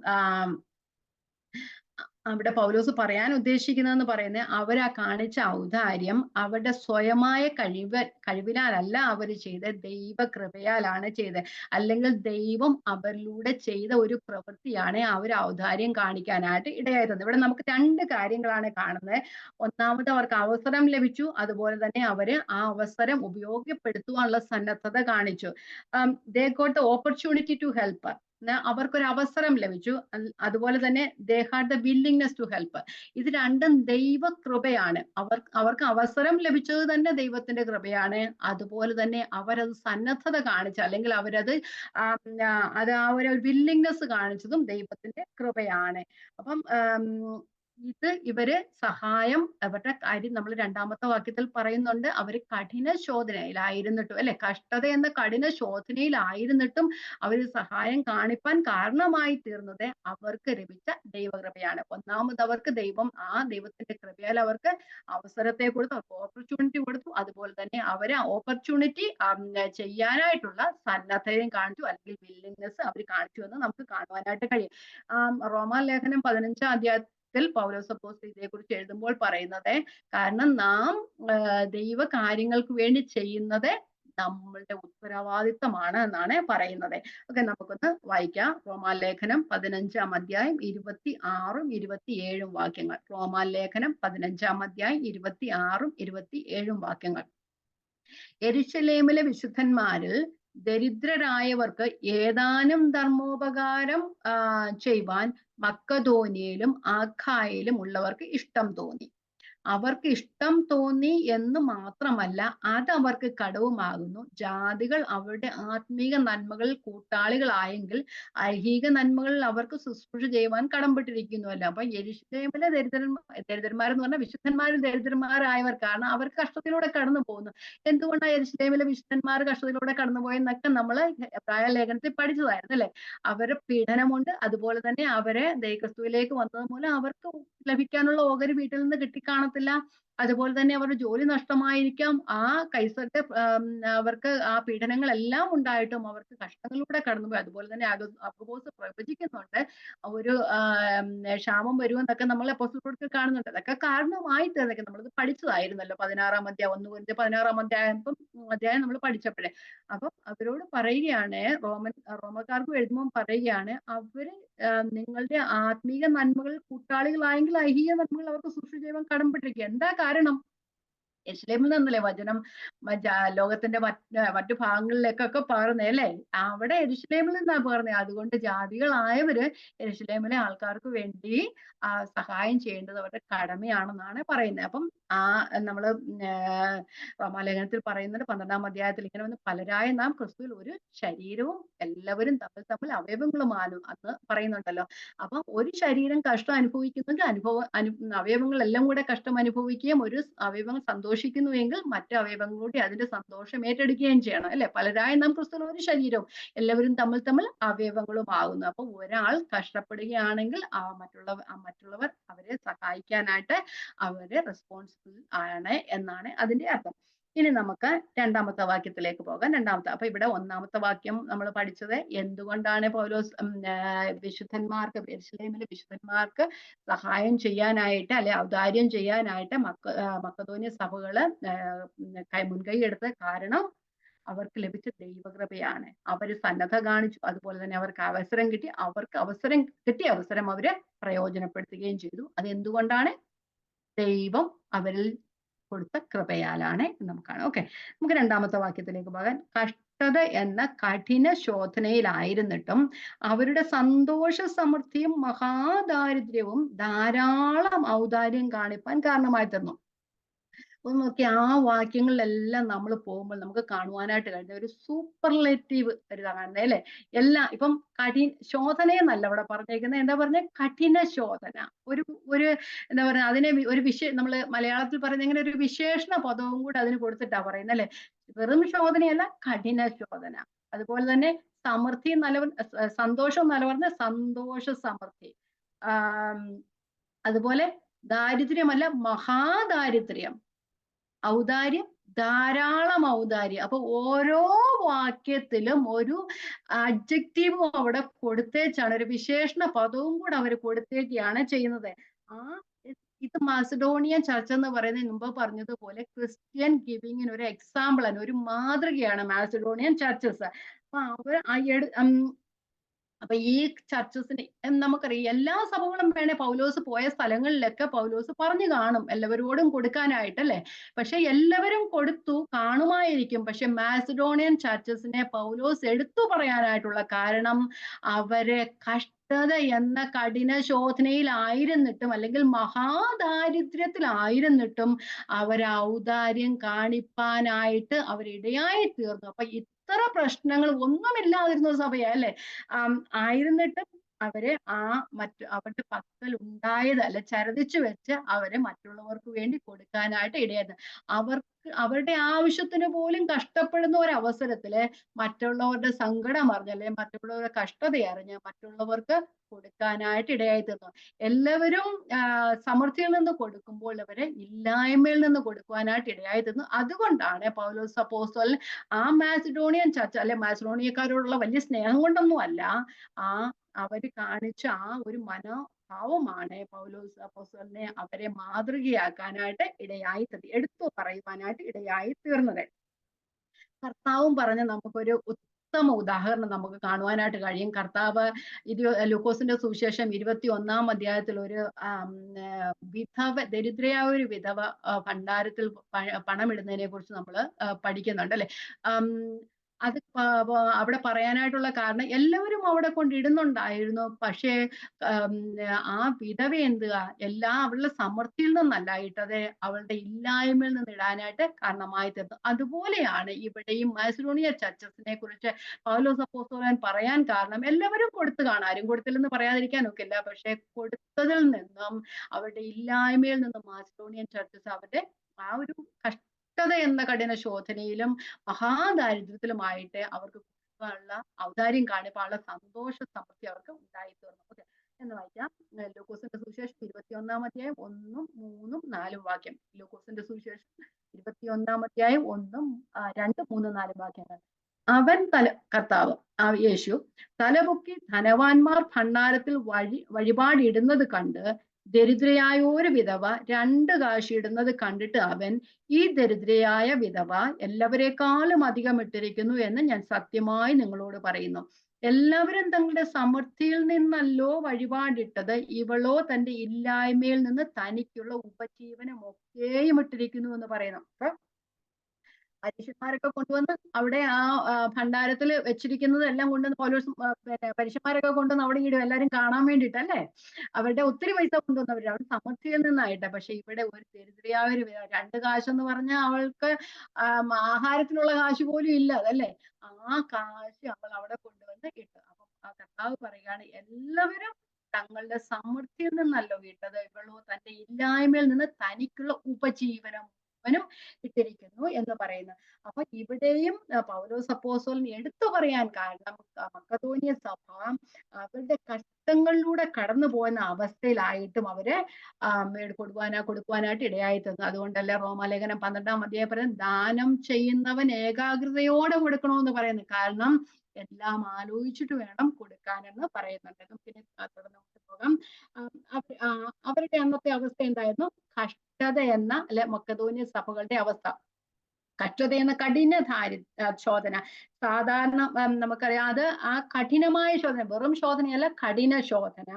അവിടെ പൗലോസ് പറയാൻ ഉദ്ദേശിക്കുന്നതെന്ന് പറയുന്നത്, അവരാ കാണിച്ച ഔദാര്യം അവരുടെ സ്വയമായ കഴിവിനാലല്ല അവർ ചെയ്ത, ദൈവകൃപയാലാണ് ചെയ്തത്. അല്ലെങ്കിൽ ദൈവം അവരിലൂടെ ചെയ്ത ഒരു പ്രവൃത്തിയാണ് അവർ ഔദാര്യം കാണിക്കാനായിട്ട് ഇടയായിരുന്നത്. ഇവിടെ നമുക്ക് 2 കാര്യങ്ങളാണ് കാണുന്നത്. ഒന്നാമത് അവർക്ക് അവസരം ലഭിച്ചു, അതുപോലെ തന്നെ അവര് ആ അവസരം ഉപയോഗപ്പെടുത്തുവാനുള്ള സന്നദ്ധത കാണിച്ചു. they got the opportunity to help. അവർക്കൊരു അവസരം ലഭിച്ചു. അതുപോലെ തന്നെ they had the willingness to help. ഇത് രണ്ടും ദൈവകൃപയാണ്. അവർക്ക് അവസരം ലഭിച്ചത് തന്നെ ദൈവത്തിന്റെ കൃപയാണ്. അതുപോലെ തന്നെ അവരത് സന്നദ്ധത കാണിച്ച, അല്ലെങ്കിൽ അവരത് ആ ഒരു വില്ലിങ്നെസ് കാണിച്ചതും ദൈവത്തിന്റെ കൃപയാണ്. അപ്പം ഇവര് സഹായം, അവരുടെ കാര്യം നമ്മൾ 2-ാമത്തെ വാക്യത്തിൽ പറയുന്നുണ്ട്. അവര് കഠിന ശോധനയിലായിരുന്നിട്ടും അല്ലെ, കഷ്ടത എന്ന കഠിന ശോധനയിലായിരുന്നിട്ടും അവര് സഹായം കാണിപ്പാൻ കാരണമായി തീർന്നത് അവർക്ക് ലഭിച്ച ദൈവകൃപയാണ്. ഒന്നാമത് അവർക്ക് ദൈവത്തിന്റെ കൃപയാൽ അവർക്ക് അവസരത്തെ കൊടുത്തു, അവർക്ക് ഓപ്പർച്യൂണിറ്റി കൊടുത്തു. അതുപോലെ തന്നെ അവര് ഓപ്പർച്യൂണിറ്റി ചെയ്യാനായിട്ടുള്ള സന്നദ്ധതയും കാണിച്ചു, അല്ലെങ്കിൽ വില്ലിങ്നെസ് അവർ കാണിച്ചു എന്ന് നമുക്ക് കാണുവാനായിട്ട് കഴിയും. റോമാലേഖനം 15-ാം അധ്യായത്തിൽ പൗലോസ് അപ്പോസ്തലൻ ഇതേക്കുറിച്ച് എഴുതുമ്പോൾ പറയുന്നത്, കാരണം നാം ദൈവ കാര്യങ്ങൾക്ക് വേണ്ടി ചെയ്യുന്നത് നമ്മളുടെ ഉത്തരവാദിത്തമാണ് എന്നാണ് പറയുന്നത്. ഓക്കെ, നമുക്കൊന്ന് വായിക്കാം. റോമാലേഖനം 15-ാം അധ്യായം 26ഉം 27ഉം വാക്യങ്ങൾ. റോമാലേഖനം 15-ാം അധ്യായം 26ഉം 27ഉം വാക്യങ്ങൾ. യെരൂശലേമിലെ വിശുദ്ധന്മാരിൽ ദരിദ്രരായവർക്ക് ഏതാനും ധർമ്മോപകാരം ചെയ്യുവാൻ മക്കതോന്യയിലും ആഖായിലും ഉള്ളവർക്ക് ഇഷ്ടം തോന്നി. അവർക്ക് ഇഷ്ടം തോന്നി എന്ന് മാത്രമല്ല, അതവർക്ക് കടവുമാകുന്നു. ജാതികൾ അവരുടെ ആത്മീക നന്മകളിൽ കൂട്ടാളികളായെങ്കിൽ ഐഹിക നന്മകളിൽ അവർക്ക് ശുശ്രൂഷ ചെയ്യുവാൻ കടംപെട്ടിരിക്കുന്നുവല്ലോ. അപ്പൊ യെരൂശലേമിലെ ദരിദ്രന്മാരെന്ന് പറഞ്ഞാൽ വിശുദ്ധന്മാരിൽ ദരിദ്രന്മാരായവർ, കാരണം അവർ കഷ്ടത്തിലൂടെ കടന്നു പോകുന്നു. എന്തുകൊണ്ടാണ് യെരൂശലേമിലെ വിശുദ്ധന്മാർ കഷ്ടത്തിലൂടെ കടന്നുപോയെന്നൊക്കെ നമ്മള് എബ്രായ ലേഖനത്തിൽ പഠിച്ചതായിരുന്നു അല്ലെ. അവരെ പീഡനമുണ്ട്, അതുപോലെ തന്നെ അവരെ ക്രിസ്തുവിലേക്ക് വന്നത് മൂലം അവർക്ക് ലഭിക്കാനുള്ള ഓഹരി വീട്ടിൽ നിന്ന് കിട്ടിക്കാണത്തില്ല. അതുപോലെ തന്നെ അവരുടെ ജോലി നഷ്ടമായിരിക്കാം. ആ കൈസരുടെ അവർക്ക് ആ പീഡനങ്ങളെല്ലാം ഉണ്ടായിട്ടും അവർക്ക് കഷ്ടങ്ങളിലൂടെ കടന്നുപോയി. അതുപോലെ തന്നെ അഗബോസ് പ്രവചിക്കുന്നുണ്ട് ഒരു ക്ഷാമം വരുമെന്നൊക്കെ നമ്മൾ അപ്പോസ്തലപ്രവൃത്തിയിൽ കാണുന്നുണ്ട്. അതൊക്കെ കാരണമായി തീർന്നൊക്കെ നമ്മളിത് പഠിച്ചതായിരുന്നല്ലോ 16-ാം അധ്യായം 1 കൊരിന്ത്യർ 16-ാം അധ്യായം നമ്മൾ പഠിച്ചപ്പോഴേ. അപ്പം അവരോട് പറയുകയാണ്, റോമക്കാർക്ക് എഴുതുമ്പോൾ പറയുകയാണ്, അവര് നിങ്ങളുടെ ആത്മീക നന്മകൾ കൂട്ടാളികളായെങ്കിൽ ഐഹിക നന്മകൾ അവർക്ക് ശുശ്രൂഷ ചെയ്യുവാൻ കടംപെട്ടിരിക്കുക. എന്താ കാരണം? യെരൂശലേമിൽ നിന്നല്ലേ വചനം ലോകത്തിന്റെ മറ്റു ഭാഗങ്ങളിലേക്കൊക്കെ പകർന്നേ അല്ലേ. അവിടെ യെരൂശലേമിൽ നിന്നാ പകർന്നേ. അതുകൊണ്ട് ജാതികളായവര് യെരൂശലേമിലെ ആൾക്കാർക്ക് വേണ്ടി സഹായം ചെയ്യേണ്ടത് അവരുടെ കടമയാണെന്നാണ് പറയുന്നത്. അപ്പം നമ്മള് റോമാലേഖനത്തിൽ പറയുന്നത് 12-ാം അധ്യായത്തിൽ ഇങ്ങനെ വന്ന് പലരായ നാം ക്രിസ്തുവിൽ ഒരു ശരീരവും എല്ലാവരും തമ്മിൽ അവയവങ്ങളുമാലും എന്ന് പറയുന്നുണ്ടല്ലോ. അപ്പം ഒരു ശരീരം കഷ്ടം അനുഭവിക്കുന്നെങ്കിൽ അവയവങ്ങളെല്ലാം കൂടെ കഷ്ടം അനുഭവിക്കുകയും ഒരു അവയവങ്ങൾ സന്തോഷിക്കുന്നുവെങ്കിൽ മറ്റു അവയവങ്ങളൂടെ അതിന്റെ സന്തോഷം ഏറ്റെടുക്കുകയും ചെയ്യണം അല്ലെ. പലരായ നാം ക്രിസ്തുവിൽ ഒരു ശരീരവും എല്ലാവരും തമ്മിൽ അവയവങ്ങളും ആകുന്നു. അപ്പൊ ഒരാൾ കഷ്ടപ്പെടുകയാണെങ്കിൽ മറ്റുള്ളവർ അവരെ സഹായിക്കാനായിട്ട് അവര് റെസ്പോൺസിബിൾ ആണ് എന്നാണ് അതിന്റെ അർത്ഥം. ഇനി നമുക്ക് രണ്ടാമത്തെ വാക്യത്തിലേക്ക് പോകാം. അപ്പൊ ഇവിടെ ഒന്നാമത്തെ വാക്യം നമ്മൾ പഠിച്ചത് എന്തുകൊണ്ടാണ് പൗലോസ് വിശുദ്ധന്മാർക്ക്, യെരൂശലേമിലെ വിശുദ്ധന്മാർക്ക് സഹായം ചെയ്യാനായിട്ട് അല്ലെ ഔദാര്യം ചെയ്യാനായിട്ട് മക്കതോന്യ സഭകള് മുൻകൈ എടുത്ത കാരണം അവർക്ക് ലഭിച്ച ദൈവകൃപയാണ്. അവര് സന്നദ്ധ കാണിച്ചു, അതുപോലെ തന്നെ അവർക്ക് അവസരം കിട്ടി. കിട്ടിയ അവസരം അവര് പ്രയോജനപ്പെടുത്തുകയും ചെയ്തു. അത് എന്തുകൊണ്ടാണ്? ദൈവം അവരിൽ കൊടുത്ത കൃപയാലാണ് നമുക്കാണ്. ഓക്കെ, നമുക്ക് രണ്ടാമത്തെ വാക്യത്തിലേക്ക് പോകാൻ. കഷ്ടത എന്ന കഠിന ശോധനയിലായിരുന്നിട്ടും അവരുടെ സന്തോഷ സമൃദ്ധിയും മഹാദാരിദ്ര്യവും ധാരാളം ഔദാര്യം കാണിപ്പാൻ കാരണമായി തീർന്നു. ഒന്ന് നോക്കി, ആ വാക്യങ്ങളിലെല്ലാം നമ്മൾ പോകുമ്പോൾ നമുക്ക് കാണുവാനായിട്ട് കഴിഞ്ഞ ഒരു സൂപ്പർലേറ്റീവ് ഒരു കാണുന്നത് അല്ലെ. എല്ലാം ഇപ്പം ശോധനയെന്നല്ല ഇവിടെ പറഞ്ഞേക്കുന്നത്. എന്താ പറഞ്ഞ? കഠിന ശോധന. ഒരു എന്താ പറയുക, അതിനെ ഒരു നമ്മൾ മലയാളത്തിൽ പറയുന്ന ഇങ്ങനെ ഒരു വിശേഷണ പദവും കൂടെ അതിന് കൊടുത്തിട്ടാ പറയുന്നത് അല്ലെ. വെറും ശോധനയല്ല, കഠിന ശോധന. അതുപോലെ തന്നെ സമൃദ്ധി സന്തോഷം എന്നല്ല പറഞ്ഞ സന്തോഷ സമൃദ്ധി. അതുപോലെ ദാരിദ്ര്യമല്ല, മഹാദാരിദ്ര്യം. ഔദാര്യം, ധാരാളം ഔദാര്യം. അപ്പൊ ഓരോ വാക്യത്തിലും ഒരു അഡ്ജക്റ്റീവും അവിടെ കൊടുത്തേച്ചാണ്, ഒരു വിശേഷണ പദവും കൂടെ അവർ കൊടുത്തേക്കാണ് ചെയ്യുന്നത്. ഇത് മാസിഡോണിയൻ ചർച്ച് എന്ന് പറയുന്നതിന് മുമ്പ് പറഞ്ഞതുപോലെ ക്രിസ്ത്യൻ ഗിവിങ്ങിന് ഒരു എക്സാമ്പിൾ ആണ്, ഒരു മാതൃകയാണ് മാസിഡോണിയൻ ചർച്ചസ്. അപ്പൊ ഈ ചർച്ചസിന് നമുക്കറിയാം, എല്ലാ സഭകളും വേണേ പൗലോസ് പോയ സ്ഥലങ്ങളിലൊക്കെ പൗലോസ് പറഞ്ഞു കാണും എല്ലാവരോടും കൊടുക്കാനായിട്ട് അല്ലെ. പക്ഷെ എല്ലാവരും കൊടുത്തു കാണുമായിരിക്കും. പക്ഷെ മാസിഡോണിയൻ ചർച്ചസിനെ പൗലോസ് എടുത്തു പറയാനായിട്ടുള്ള കാരണം അവരെ കഷ്ടത എന്ന കഠിന ശോധനയിലായിരുന്നിട്ടും അല്ലെങ്കിൽ മഹാദാരിദ്ര്യത്തിലായിരുന്നിട്ടും അവർ ഔദാര്യം കാണിപ്പാനായിട്ട് അവരിടയായി തീർന്നു. അപ്പൊ ഇത്ര പ്രശ്നങ്ങൾ ഒന്നുമില്ലാതിരുന്ന സഭയാ അല്ലെ. ആയിരുന്നിട്ടും അവരെ അവരുടെ പക്കൽ ഉണ്ടായത് അല്ലെ ചരദിച്ചു വെച്ച് അവരെ മറ്റുള്ളവർക്ക് വേണ്ടി കൊടുക്കാനായിട്ട് ഇടയായിരുന്നു. അവരുടെ ആവശ്യത്തിന് പോലും കഷ്ടപ്പെടുന്ന ഒരു അവസരത്തില് മറ്റുള്ളവരുടെ സങ്കടം അറിഞ്ഞ് അല്ലെങ്കിൽ മറ്റുള്ളവരുടെ കഷ്ടത അറിഞ്ഞ് മറ്റുള്ളവർക്ക് കൊടുക്കാനായിട്ട് ഇടയായി തീർന്നു. എല്ലാവരും സമൃദ്ധിയിൽ നിന്ന് കൊടുക്കുമ്പോൾ അവരെ ഇല്ലായ്മയിൽ നിന്ന് കൊടുക്കുവാനായിട്ട് ഇടയായി തീർന്നു. അതുകൊണ്ടാണ് പൗലോസ് അപ്പോസ്തലൻ ആ മാസിഡോണിയൻ ചർച്ച അല്ലെ മാസിഡോണിയക്കാരോടുള്ള വലിയ സ്നേഹം കൊണ്ടൊന്നും അല്ല, അവര് കാണിച്ച ആ ഒരു മനോഭാവമാണ് പൗലോസ് അപ്പോസ്തലനെ അവരെ മാതൃകയാക്കാനായിട്ട് ഇടയായി എടുത്തു പറയുവാനായിട്ട് ഇടയായി തീർന്നത്. കർത്താവും പറഞ്ഞ നമുക്കൊരു ഉത്തമ ഉദാഹരണം നമുക്ക് കാണുവാനായിട്ട് കഴിയും. കർത്താവ് ലൂക്കോസിന്റെ സുവിശേഷം 21 അധ്യായത്തിൽ ഒരു ദരിദ്രയായ ഒരു വിധവ ഭണ്ഡാരത്തിൽ പണമിടുന്നതിനെ കുറിച്ച് നമ്മൾ പഠിക്കുന്നുണ്ട് അല്ലെ. അത് അവിടെ പറയാനായിട്ടുള്ള കാരണം എല്ലാവരും അവിടെ കൊണ്ടിടുന്നുണ്ടായിരുന്നു. പക്ഷേ ആ വിധവ എന്തുക അവളുടെ സമൃദ്ധിയിൽ നിന്നല്ല ഇട്ടത്, അവളുടെ ഇല്ലായ്മയിൽ നിന്ന് ഇടാനായിട്ട് കാരണമായി തീർന്നു. അതുപോലെയാണ് ഇവിടെയും മാസിഡോണിയ ചർച്ചസിനെ കുറിച്ച് പൗലോസ് അപ്പോസ്തലൻ പറയാൻ കാരണം എല്ലാവരും കൊടുത്തു കാണാം, ആരും കൊടുത്തില്ലെന്ന് പറയാതിരിക്കാൻ ഒക്കില്ല. പക്ഷെ കൊടുത്തതിൽ നിന്നും അവരുടെ ഇല്ലായ്മയിൽ നിന്നും മാസിഡോണിയൻ ചർച്ചസ് അവരുടെ ആ ഒരു കഷ്ടത എന്ന കഠിന ശോധനയിലും മഹാദാരിദ്ര്യത്തിലുമായിട്ട് അവർക്ക് കൊടുക്കാനുള്ള ഔദാര്യം കാണിക്കാനുള്ള സന്തോഷ സമൃദ്ധി അവർക്ക് ഉണ്ടായി തീർന്നു. ഓക്കെ, എന്ന് വായിക്കാം. ലൂക്കോസിന്റെ സുവിശേഷം 21 അധ്യായം 1, 3, 4 വാക്യം. ലൂക്കോസിന്റെ സുവിശേഷം 21 അധ്യായം 1, 2, 3, 4 വാക്യങ്ങൾ. അവൻ കർത്താവ് യേശു തലപൊക്കി ധനവാന്മാർ ഭണ്ഡാരത്തിൽ വഴിപാടിടുന്നത് കണ്ട് ദരിദ്രയായ ഒരു വിധവ 2 കാശ് ഇടുന്നത് കണ്ടിട്ട് അവൻ, ഈ ദരിദ്രയായ വിധവ എല്ലാവരെക്കാളും അധികം ഇട്ടിരിക്കുന്നു എന്ന് ഞാൻ സത്യമായി നിങ്ങളോട് പറയുന്നു. എല്ലാവരും തങ്ങളുടെ സമൃദ്ധിയിൽ നിന്നല്ലോ വഴിപാടിട്ടത്, ഇവളോ തന്റെ ഇല്ലായ്മയിൽ നിന്ന് തനിക്കുള്ള ഉപജീവനം ഒക്കെയും ഇട്ടിരിക്കുന്നു എന്ന് പറയുന്നു. അപ്പൊ പരീക്ഷന്മാരൊക്കെ കൊണ്ടുവന്ന് അവിടെ ആ ഭണ്ഡാരത്തിൽ വെച്ചിരിക്കുന്നത് എല്ലാം കൊണ്ടുവന്ന് പൗലോസ് പരീക്ഷന്മാരൊക്കെ കൊണ്ടുവന്ന് അവിടെ ഇടും, എല്ലാരും കാണാൻ വേണ്ടിയിട്ടല്ലേ. അവരുടെ ഒത്തിരി പൈസ കൊണ്ടുവന്നവർ അവരുടെ സമൃദ്ധിയിൽ നിന്നായിട്ട്. പക്ഷെ ഇവിടെ ഒരു ദരിദ്രയായ ഒരു 2 കാശെന്ന് പറഞ്ഞാൽ അവൾക്ക് ആഹാരത്തിനുള്ള കാശ് പോലും ഇല്ല, അതല്ലേ. ആ കാശ് അവൾ അവിടെ കൊണ്ടുവന്ന് ഇട്ടു. അപ്പം ആ കർത്താവ് പറയുകയാണ്, എല്ലാവരും തങ്ങളുടെ സമൃദ്ധിയിൽ നിന്നല്ലോ ഇട്ടത്, ഇവളോ തന്റെ ഇല്ലായ്മയിൽ നിന്ന് തനിക്കുള്ള ഉപജീവനം നും ഇട്ടിരിക്കുന്നു എന്ന് പറയുന്നു. അപ്പൊ ഇവിടെയും പൗലോസ് അപ്പോസ്തലൻ എടുത്തു പറയാൻ കാരണം മക്കതോന്യ സഭ അവരുടെ കഷ്ടങ്ങളിലൂടെ കടന്നു പോകുന്ന അവസ്ഥയിലായിട്ടും അവര് കൊടുക്കുവാനായിട്ട് ഇടയായി തീർന്നു. അതുകൊണ്ടല്ലേ റോമാലേഖനം 12 അധ്യായം പറയുന്നത് ദാനം ചെയ്യുന്നവൻ ഏകാഗ്രതയോടെ കൊടുക്കണമെന്ന് പറയുന്നു. കാരണം എല്ലാം ആലോചിച്ചിട്ട് വേണം കൊടുക്കാനെന്ന് പറയുന്നുണ്ട്. പിന്നെ തുടർന്ന് പോകാം. അവരുടെ അന്നത്തെ അവസ്ഥ എന്തായിരുന്നു? കഷ്ടത എന്ന അല്ലെ മക്കതോന്യ സഭകളുടെ അവസ്ഥ, കഷ്ടത എന്ന കഠിന ശോധന. സാധാരണ നമുക്കറിയാം, അത് ആ കഠിനമായ ശോധന, വെറും ശോധനയല്ല, കഠിന ശോധന.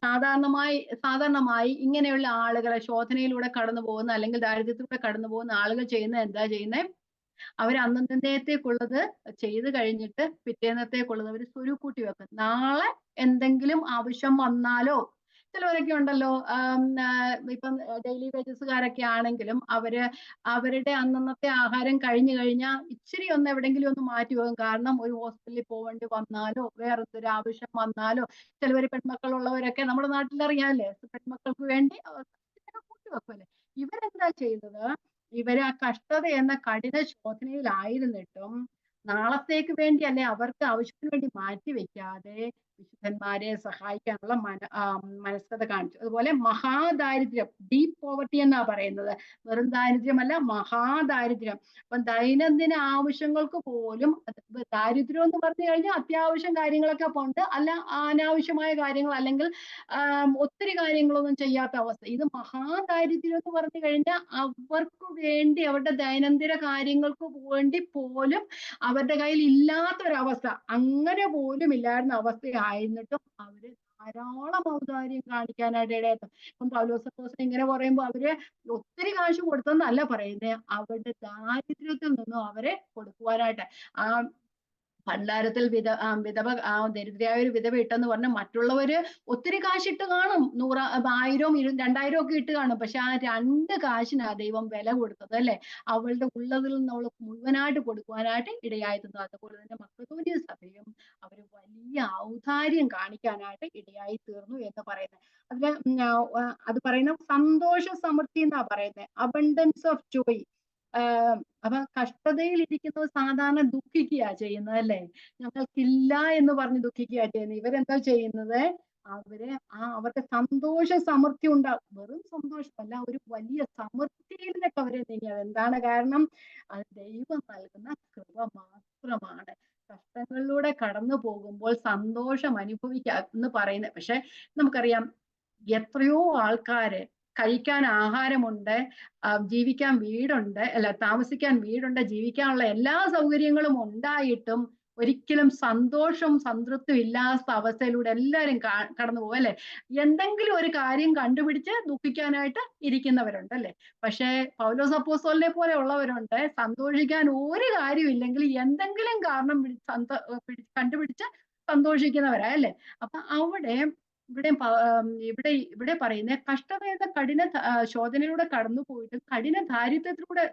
സാധാരണമായി ഇങ്ങനെയുള്ള ആളുകളെ ശോധനയിലൂടെ കടന്നു പോകുന്ന അല്ലെങ്കിൽ ദാരിദ്ര്യത്തിലൂടെ കടന്നു പോകുന്ന ആളുകൾ എന്താ ചെയ്യുന്നത്? അവർ അന്നത്തേക്കുള്ളത് ചെയ്ത് കഴിഞ്ഞിട്ട് പിറ്റേന്നത്തേക്കുള്ളത് അവർ സ്വരുക്കൂട്ടി വെക്കും. നാളെ എന്തെങ്കിലും ആവശ്യം വന്നാലോ. ചിലവരൊക്കെ ഉണ്ടല്ലോ, ഇപ്പം ഡെയിലി വേജസുകാരൊക്കെ ആണെങ്കിലും അവരുടെ അന്നത്തെ ആഹാരം കഴിഞ്ഞു കഴിഞ്ഞാൽ ഇച്ചിരി ഒന്ന് എവിടെയെങ്കിലും ഒന്ന് മാറ്റി പോകും. കാരണം ഒരു ഹോസ്പിറ്റലിൽ പോകേണ്ടി വന്നാലോ വേറെന്തൊരു ആവശ്യം വന്നാലോ. ചിലവർ പെൺമക്കളുള്ളവരൊക്കെ നമ്മുടെ നാട്ടിലറിയാമല്ലേ, പെൺമക്കൾക്ക് വേണ്ടി കൂട്ടി വെക്കുമല്ലേ. ഇവരെന്താ ചെയ്യുന്നത്? ഇവര് ആ കഷ്ടത എന്ന കഠിന ശോധനയിലായിരുന്നിട്ടും നാളത്തേക്ക് വേണ്ടി അല്ലെ അവർക്ക് ആവശ്യത്തിന് വേണ്ടി മാറ്റി വെക്കാതെ വിശുദ്ധന്മാരെ സഹായിക്കാനുള്ള മനസ്കത കാണിച്ചു. അതുപോലെ മഹാദാരിദ്ര്യം, ഡീപ് പോവർട്ടി എന്നാ പറയുന്നത്, വെറും ദാരിദ്ര്യമല്ല, മഹാദാരിദ്ര്യം. അപ്പം ദൈനംദിന ആവശ്യങ്ങൾക്ക് പോലും ദാരിദ്ര്യം എന്ന് പറഞ്ഞു കഴിഞ്ഞാൽ അത്യാവശ്യം കാര്യങ്ങളൊക്കെ ഉണ്ട്, അല്ല അനാവശ്യമായ കാര്യങ്ങൾ അല്ലെങ്കിൽ ഒത്തിരി കാര്യങ്ങളൊന്നും ചെയ്യാത്ത അവസ്ഥ. ഇത് മഹാദാരിദ്ര്യം എന്ന് പറഞ്ഞു കഴിഞ്ഞാൽ അവർക്ക് വേണ്ടി അവരുടെ ദൈനംദിന കാര്യങ്ങൾക്ക് വേണ്ടി പോലും അവരുടെ കയ്യിൽ ഇല്ലാത്തൊരവസ്ഥ, അങ്ങനെ പോലും ഇല്ലായിരുന്ന അവസ്ഥയായിരുന്നിട്ടും അവര് ധാരാളം ഔദാര്യം കാണിക്കാനായിട്ട് ഇടയായിരുന്നു. ഇപ്പം പൗലോസ് അപ്പോസ്തലൻ ഇങ്ങനെ പറയുമ്പോൾ അവര് ഒത്തിരി കാശ് കൊടുത്തെന്നല്ല പറയുന്നത്, അവരുടെ ദാരിദ്ര്യത്തിൽ നിന്നും അവരെ കൊടുക്കുവാനായിട്ട്. ആ ഭണ്ഡാരത്തിൽ വിധവ ദരിദ്രയായ ഒരു വിധവ ഇട്ടെന്ന് പറഞ്ഞാൽ മറ്റുള്ളവര് ഒത്തിരി കാശിട്ട് കാണും, 100, 1000, 2000 ഒക്കെ ഇട്ട് കാണും. പക്ഷെ ആ 2 കാശിനാ ദൈവം വില കൊടുത്തത്, അല്ലെ. അവളുടെ ഉള്ളതിൽ നിന്ന് അവൾ മുഴുവനായിട്ട് കൊടുക്കുവാനായിട്ട് ഇടയായി തീർന്നു. അതുപോലെ തന്നെ മക്കതോന്യ സഭയും അവര് വലിയ ഔദാര്യം കാണിക്കാനായിട്ട് ഇടയായി തീർന്നു എന്ന് പറയുന്നത്. അത് പറയുന്ന സന്തോഷ സമൃദ്ധി എന്നാ പറയുന്നത്, അബണ്ടൻസ് ഓഫ് ജോയ്. അപ്പൊ കഷ്ടതയിൽ ഇരിക്കുന്നത് സാധാരണ ദുഃഖിക്കുക ചെയ്യുന്നത്, അല്ലേ. ഞങ്ങൾക്കില്ല എന്ന് പറഞ്ഞ് ദുഃഖിക്കുക ചെയ്യുന്നത്. ഇവരെന്താ ചെയ്യുന്നത്? അവർക്ക് സന്തോഷ സമൃദ്ധി ഉണ്ടാവും. വെറും സന്തോഷമല്ല, ഒരു വലിയ സമൃദ്ധിയിലേക്ക് അവരെ നീങ്ങിയത്. എന്താണ് കാരണം? അത് ദൈവം നൽകുന്ന കൃപ മാത്രമാണ്. കഷ്ടങ്ങളിലൂടെ കടന്നു പോകുമ്പോൾ സന്തോഷം അനുഭവിക്കുക എന്ന് പറയുന്നത്. പക്ഷെ നമുക്കറിയാം, എത്രയോ ആൾക്കാര് കഴിക്കാൻ ആഹാരമുണ്ട്, ജീവിക്കാൻ വീടുണ്ട്, അല്ല താമസിക്കാൻ വീടുണ്ട്, ജീവിക്കാനുള്ള എല്ലാ സൗകര്യങ്ങളും ഉണ്ടായിട്ടും ഒരിക്കലും സന്തോഷവും സംതൃപ്തിയും ഇല്ലാത്ത അവസ്ഥയിലൂടെ എല്ലാവരും കടന്നു പോകും അല്ലെ. എന്തെങ്കിലും ഒരു കാര്യം കണ്ടുപിടിച്ച് ദുഃഖിക്കാനായിട്ട് ഇരിക്കുന്നവരുണ്ട് അല്ലെ. പക്ഷേ പൗലോസ് അപ്പോസ്തലനെ പോലെ ഉള്ളവരുണ്ട്, സന്തോഷിക്കാൻ ഒരു കാര്യമില്ലെങ്കിൽ എന്തെങ്കിലും കാരണം കണ്ടുപിടിച്ച് സന്തോഷിക്കുന്നവരാ അല്ലെ. അപ്പൊ ഇവിടെ ഇവിടെ പറയുന്ന കഷ്ടതയുടെ ശോധനയിലൂടെ കടന്നു പോയിട്ടും കഠിന ദാരിദ്ര്യത്തിലൂടെ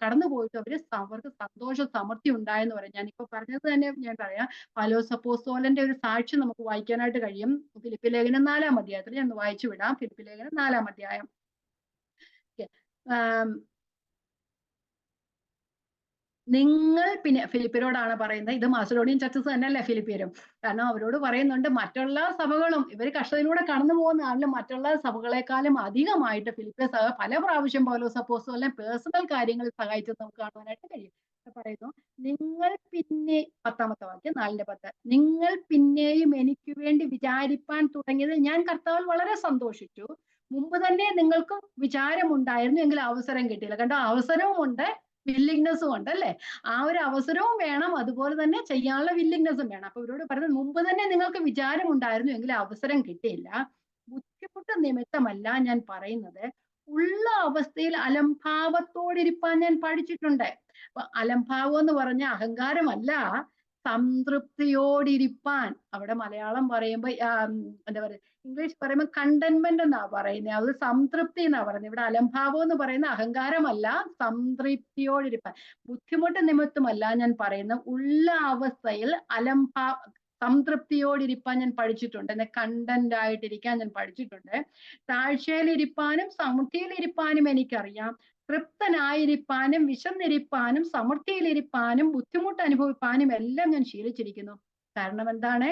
കടന്നു പോയിട്ട് അവർക്ക് സന്തോഷ സമൃദ്ധി ഉണ്ടായെന്ന് പറയാം. ഞാനിപ്പോ പറഞ്ഞത് തന്നെ ഞാൻ പറയാം. പൗലോസ് അപ്പോസ്തലന്റെ ഒരു സാക്ഷി നമുക്ക് വായിക്കാനായിട്ട് കഴിയും. ഫിലിപ്പി ലേഖനം 4-ാം അധ്യായത്തിൽ ഞാൻ വായിച്ചു വിടാം. ഫിലിപ്പി ലേഖനം 4-ാം അധ്യായം. നിങ്ങൾ പിന്നെ ഫിലിപ്പിയരോടാണ് പറയുന്നത്. ഇത് മാസിഡോണിയൻ ചർച്ചസ് തന്നെയല്ലേ ഫിലിപ്പിയരും. കാരണം അവരോട് പറയുന്നുണ്ട് മറ്റുള്ള സഭകളും ഇവർ കഷ്ടതയിലൂടെ കടന്നു പോകുന്ന ആളിലും മറ്റുള്ള സഭകളെക്കാളും അധികമായിട്ട് ഫിലിപ്പിയ സഭ പല പ്രാവശ്യം പൗലോസ് അപ്പോസ്തലനെ പേഴ്സണൽ കാര്യങ്ങളിൽ സഹായിച്ചത് നമുക്ക് കാണുവാനായിട്ട് കഴിയും. പറയുന്നു, നിങ്ങൾ പിന്നെ 10-ാമത്തെ വാക്യം 4-10, നിങ്ങൾ പിന്നെയും എനിക്ക് വേണ്ടി വിചാരിപ്പാൻ തുടങ്ങിയത് ഞാൻ കർത്താവിൽ വളരെ സന്തോഷിച്ചു. മുമ്പ് തന്നെ നിങ്ങൾക്ക് വിചാരമുണ്ടായിരുന്നു, എങ്കിൽ അവസരം കിട്ടിയില്ല. കണ്ടോ, അവസരവും ഉണ്ട്, വില്ലിങ്നെസ്സും ഉണ്ട് അല്ലേ. ആ ഒരു അവസരവും വേണം, അതുപോലെ തന്നെ ചെയ്യാനുള്ള വില്ലിങ്നെസ്സും വേണം. അപ്പൊ ഇവരോട് പറയുന്നത്, മുമ്പ് തന്നെ നിങ്ങൾക്ക് വിചാരം ഉണ്ടായിരുന്നു, എങ്കിൽ അവസരം കിട്ടിയില്ല. ബുദ്ധിമുട്ട് നിമിത്തമല്ല ഞാൻ പറയുന്നത്, ഉള്ള അവസ്ഥയിൽ അലംഭാവത്തോടിരിപ്പാൻ ഞാൻ പഠിച്ചിട്ടുണ്ട്. അപ്പൊ അലംഭാവം എന്ന് പറഞ്ഞ അഹങ്കാരമല്ല, സംതൃപ്തിയോടിരിപ്പാൻ. അവിടെ മലയാളം പറയുമ്പോ എന്താ പറയുക, ഇംഗ്ലീഷ് പറയുമ്പോൾ കണ്ടന്റ്മെന്റ് എന്നാ പറയുന്നത്, അത് സംതൃപ്തി എന്നാ പറയുന്നത്. ഇവിടെ അലംഭാവം എന്ന് പറയുന്ന അഹങ്കാരമല്ല, സംതൃപ്തിയോടിരിപ്പാൻ. ബുദ്ധിമുട്ട് നിമിത്തമല്ല ഞാൻ പറയുന്നത്, ഉള്ള അവസ്ഥയിൽ സംതൃപ്തിയോടിരിപ്പാൻ ഞാൻ പഠിച്ചിട്ടുണ്ട്. എന്നെ കണ്ടന്റ് ആയിട്ടിരിക്കാൻ ഞാൻ പഠിച്ചിട്ടുണ്ട്. താഴ്ചയിലിരിപ്പാനും സമൃദ്ധിയിലിരിപ്പാനും എനിക്കറിയാം. തൃപ്തനായിരിക്കാനും വിശന്നിരിപ്പാനും സമൃദ്ധിയിലിരിപ്പാനും ബുദ്ധിമുട്ട് അനുഭവിപ്പാനും എല്ലാം ഞാൻ ശീലിച്ചിരിക്കുന്നു. കാരണം എന്താണ്?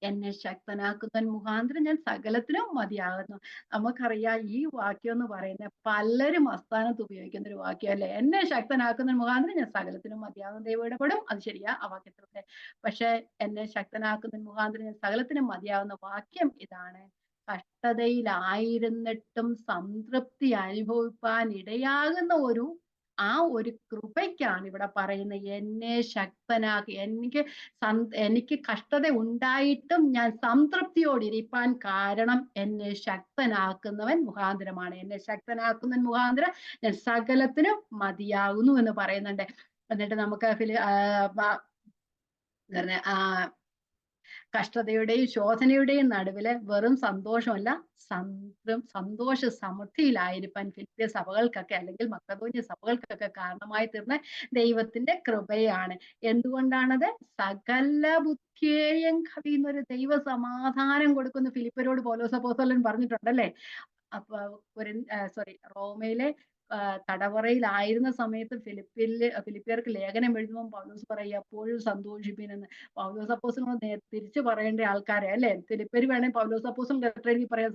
എന്നെ ശക്തനാക്കുന്നവൻ മുഖാന്തരം ഞാൻ സകലത്തിനും മതിയാകുന്നു. നമുക്കറിയാം ഈ വാക്യം എന്ന് പറയുന്നത് പലരും അസ്ഥാനത്ത് ഉപയോഗിക്കുന്ന ഒരു വാക്യം അല്ലെ. എന്നെ ശക്തനാക്കുന്നവൻ മുഖാന്തരം ഞാൻ സകലത്തിനും മതിയാകുന്നു. ദൈവം ഇടപെടും, അത് ശരിയാ ആ വാക്യത്തിലൂടെ. പക്ഷെ എന്നെ ശക്തനാക്കുന്നവൻ മുഖാന്തരം ഞാൻ സകലത്തിനും മതിയാകുന്ന വാക്യം ഇതാണ്: കഷ്ടതയിലായിരുന്നിട്ടും സംതൃപ്തി അനുഭവിപ്പാൻ ഇടയാകുന്ന ആ ഒരു കൃപയ്ക്കാണ് ഇവിടെ പറയുന്നത്, എന്നെ ശക്തനാക്കി. എനിക്ക് കഷ്ടത ഉണ്ടായിട്ടും ഞാൻ സംതൃപ്തിയോടിരിപ്പാൻ കാരണം എന്നെ ശക്തനാക്കുന്നവൻ മുഖാന്തരമാണ്. എന്നെ ശക്തനാക്കുന്നവൻ മുഖാന്തരം ഞാൻ സകലത്തിനും മതിയാകുന്നു എന്ന് പറയുന്നുണ്ട്. എന്നിട്ട് നമുക്ക് കഷ്ടതയുടെയും ശോധനയുടെയും നടുവില് വെറും സന്തോഷമല്ല, സന്തോഷ സമൃദ്ധിയിലായിരിക്കാൻ ഫിലിപ്പിയ സഭകൾക്കൊക്കെ അല്ലെങ്കിൽ മക്കെദോന്യ സഭകൾക്കൊക്കെ കാരണമായി തീർന്ന ദൈവത്തിന്റെ കൃപയാണ്. എന്തുകൊണ്ടാണത്? സകല ബുദ്ധിയെയും കവിയുന്ന ഒരു ദൈവ സമാധാനം കൊടുക്കുന്ന ഫിലിപ്പിയരോട് പൗലോസ് അപ്പോസ്തലൻ പറഞ്ഞിട്ടുണ്ടല്ലേ. അപ്പൊ റോമയിലെ തടവറയിലായിരുന്ന സമയത്ത് ഫിലിപ്പിയർക്ക് ലേഖനം എഴുതുമ്പോൾ പൗലോസ് പറയുക, എപ്പോഴും സന്തോഷിപ്പിനെന്ന്. പൗലോസ് അപ്പോസ്തലൻ തിരിച്ചു പറയേണ്ട ആൾക്കാരെ അല്ലെ. ഫിലിപ്പിയർ വേണമെങ്കിൽ പൗലോസ് അപ്പോസ്തലൻ ലെറ്റർ എഴുതി പറയാൻ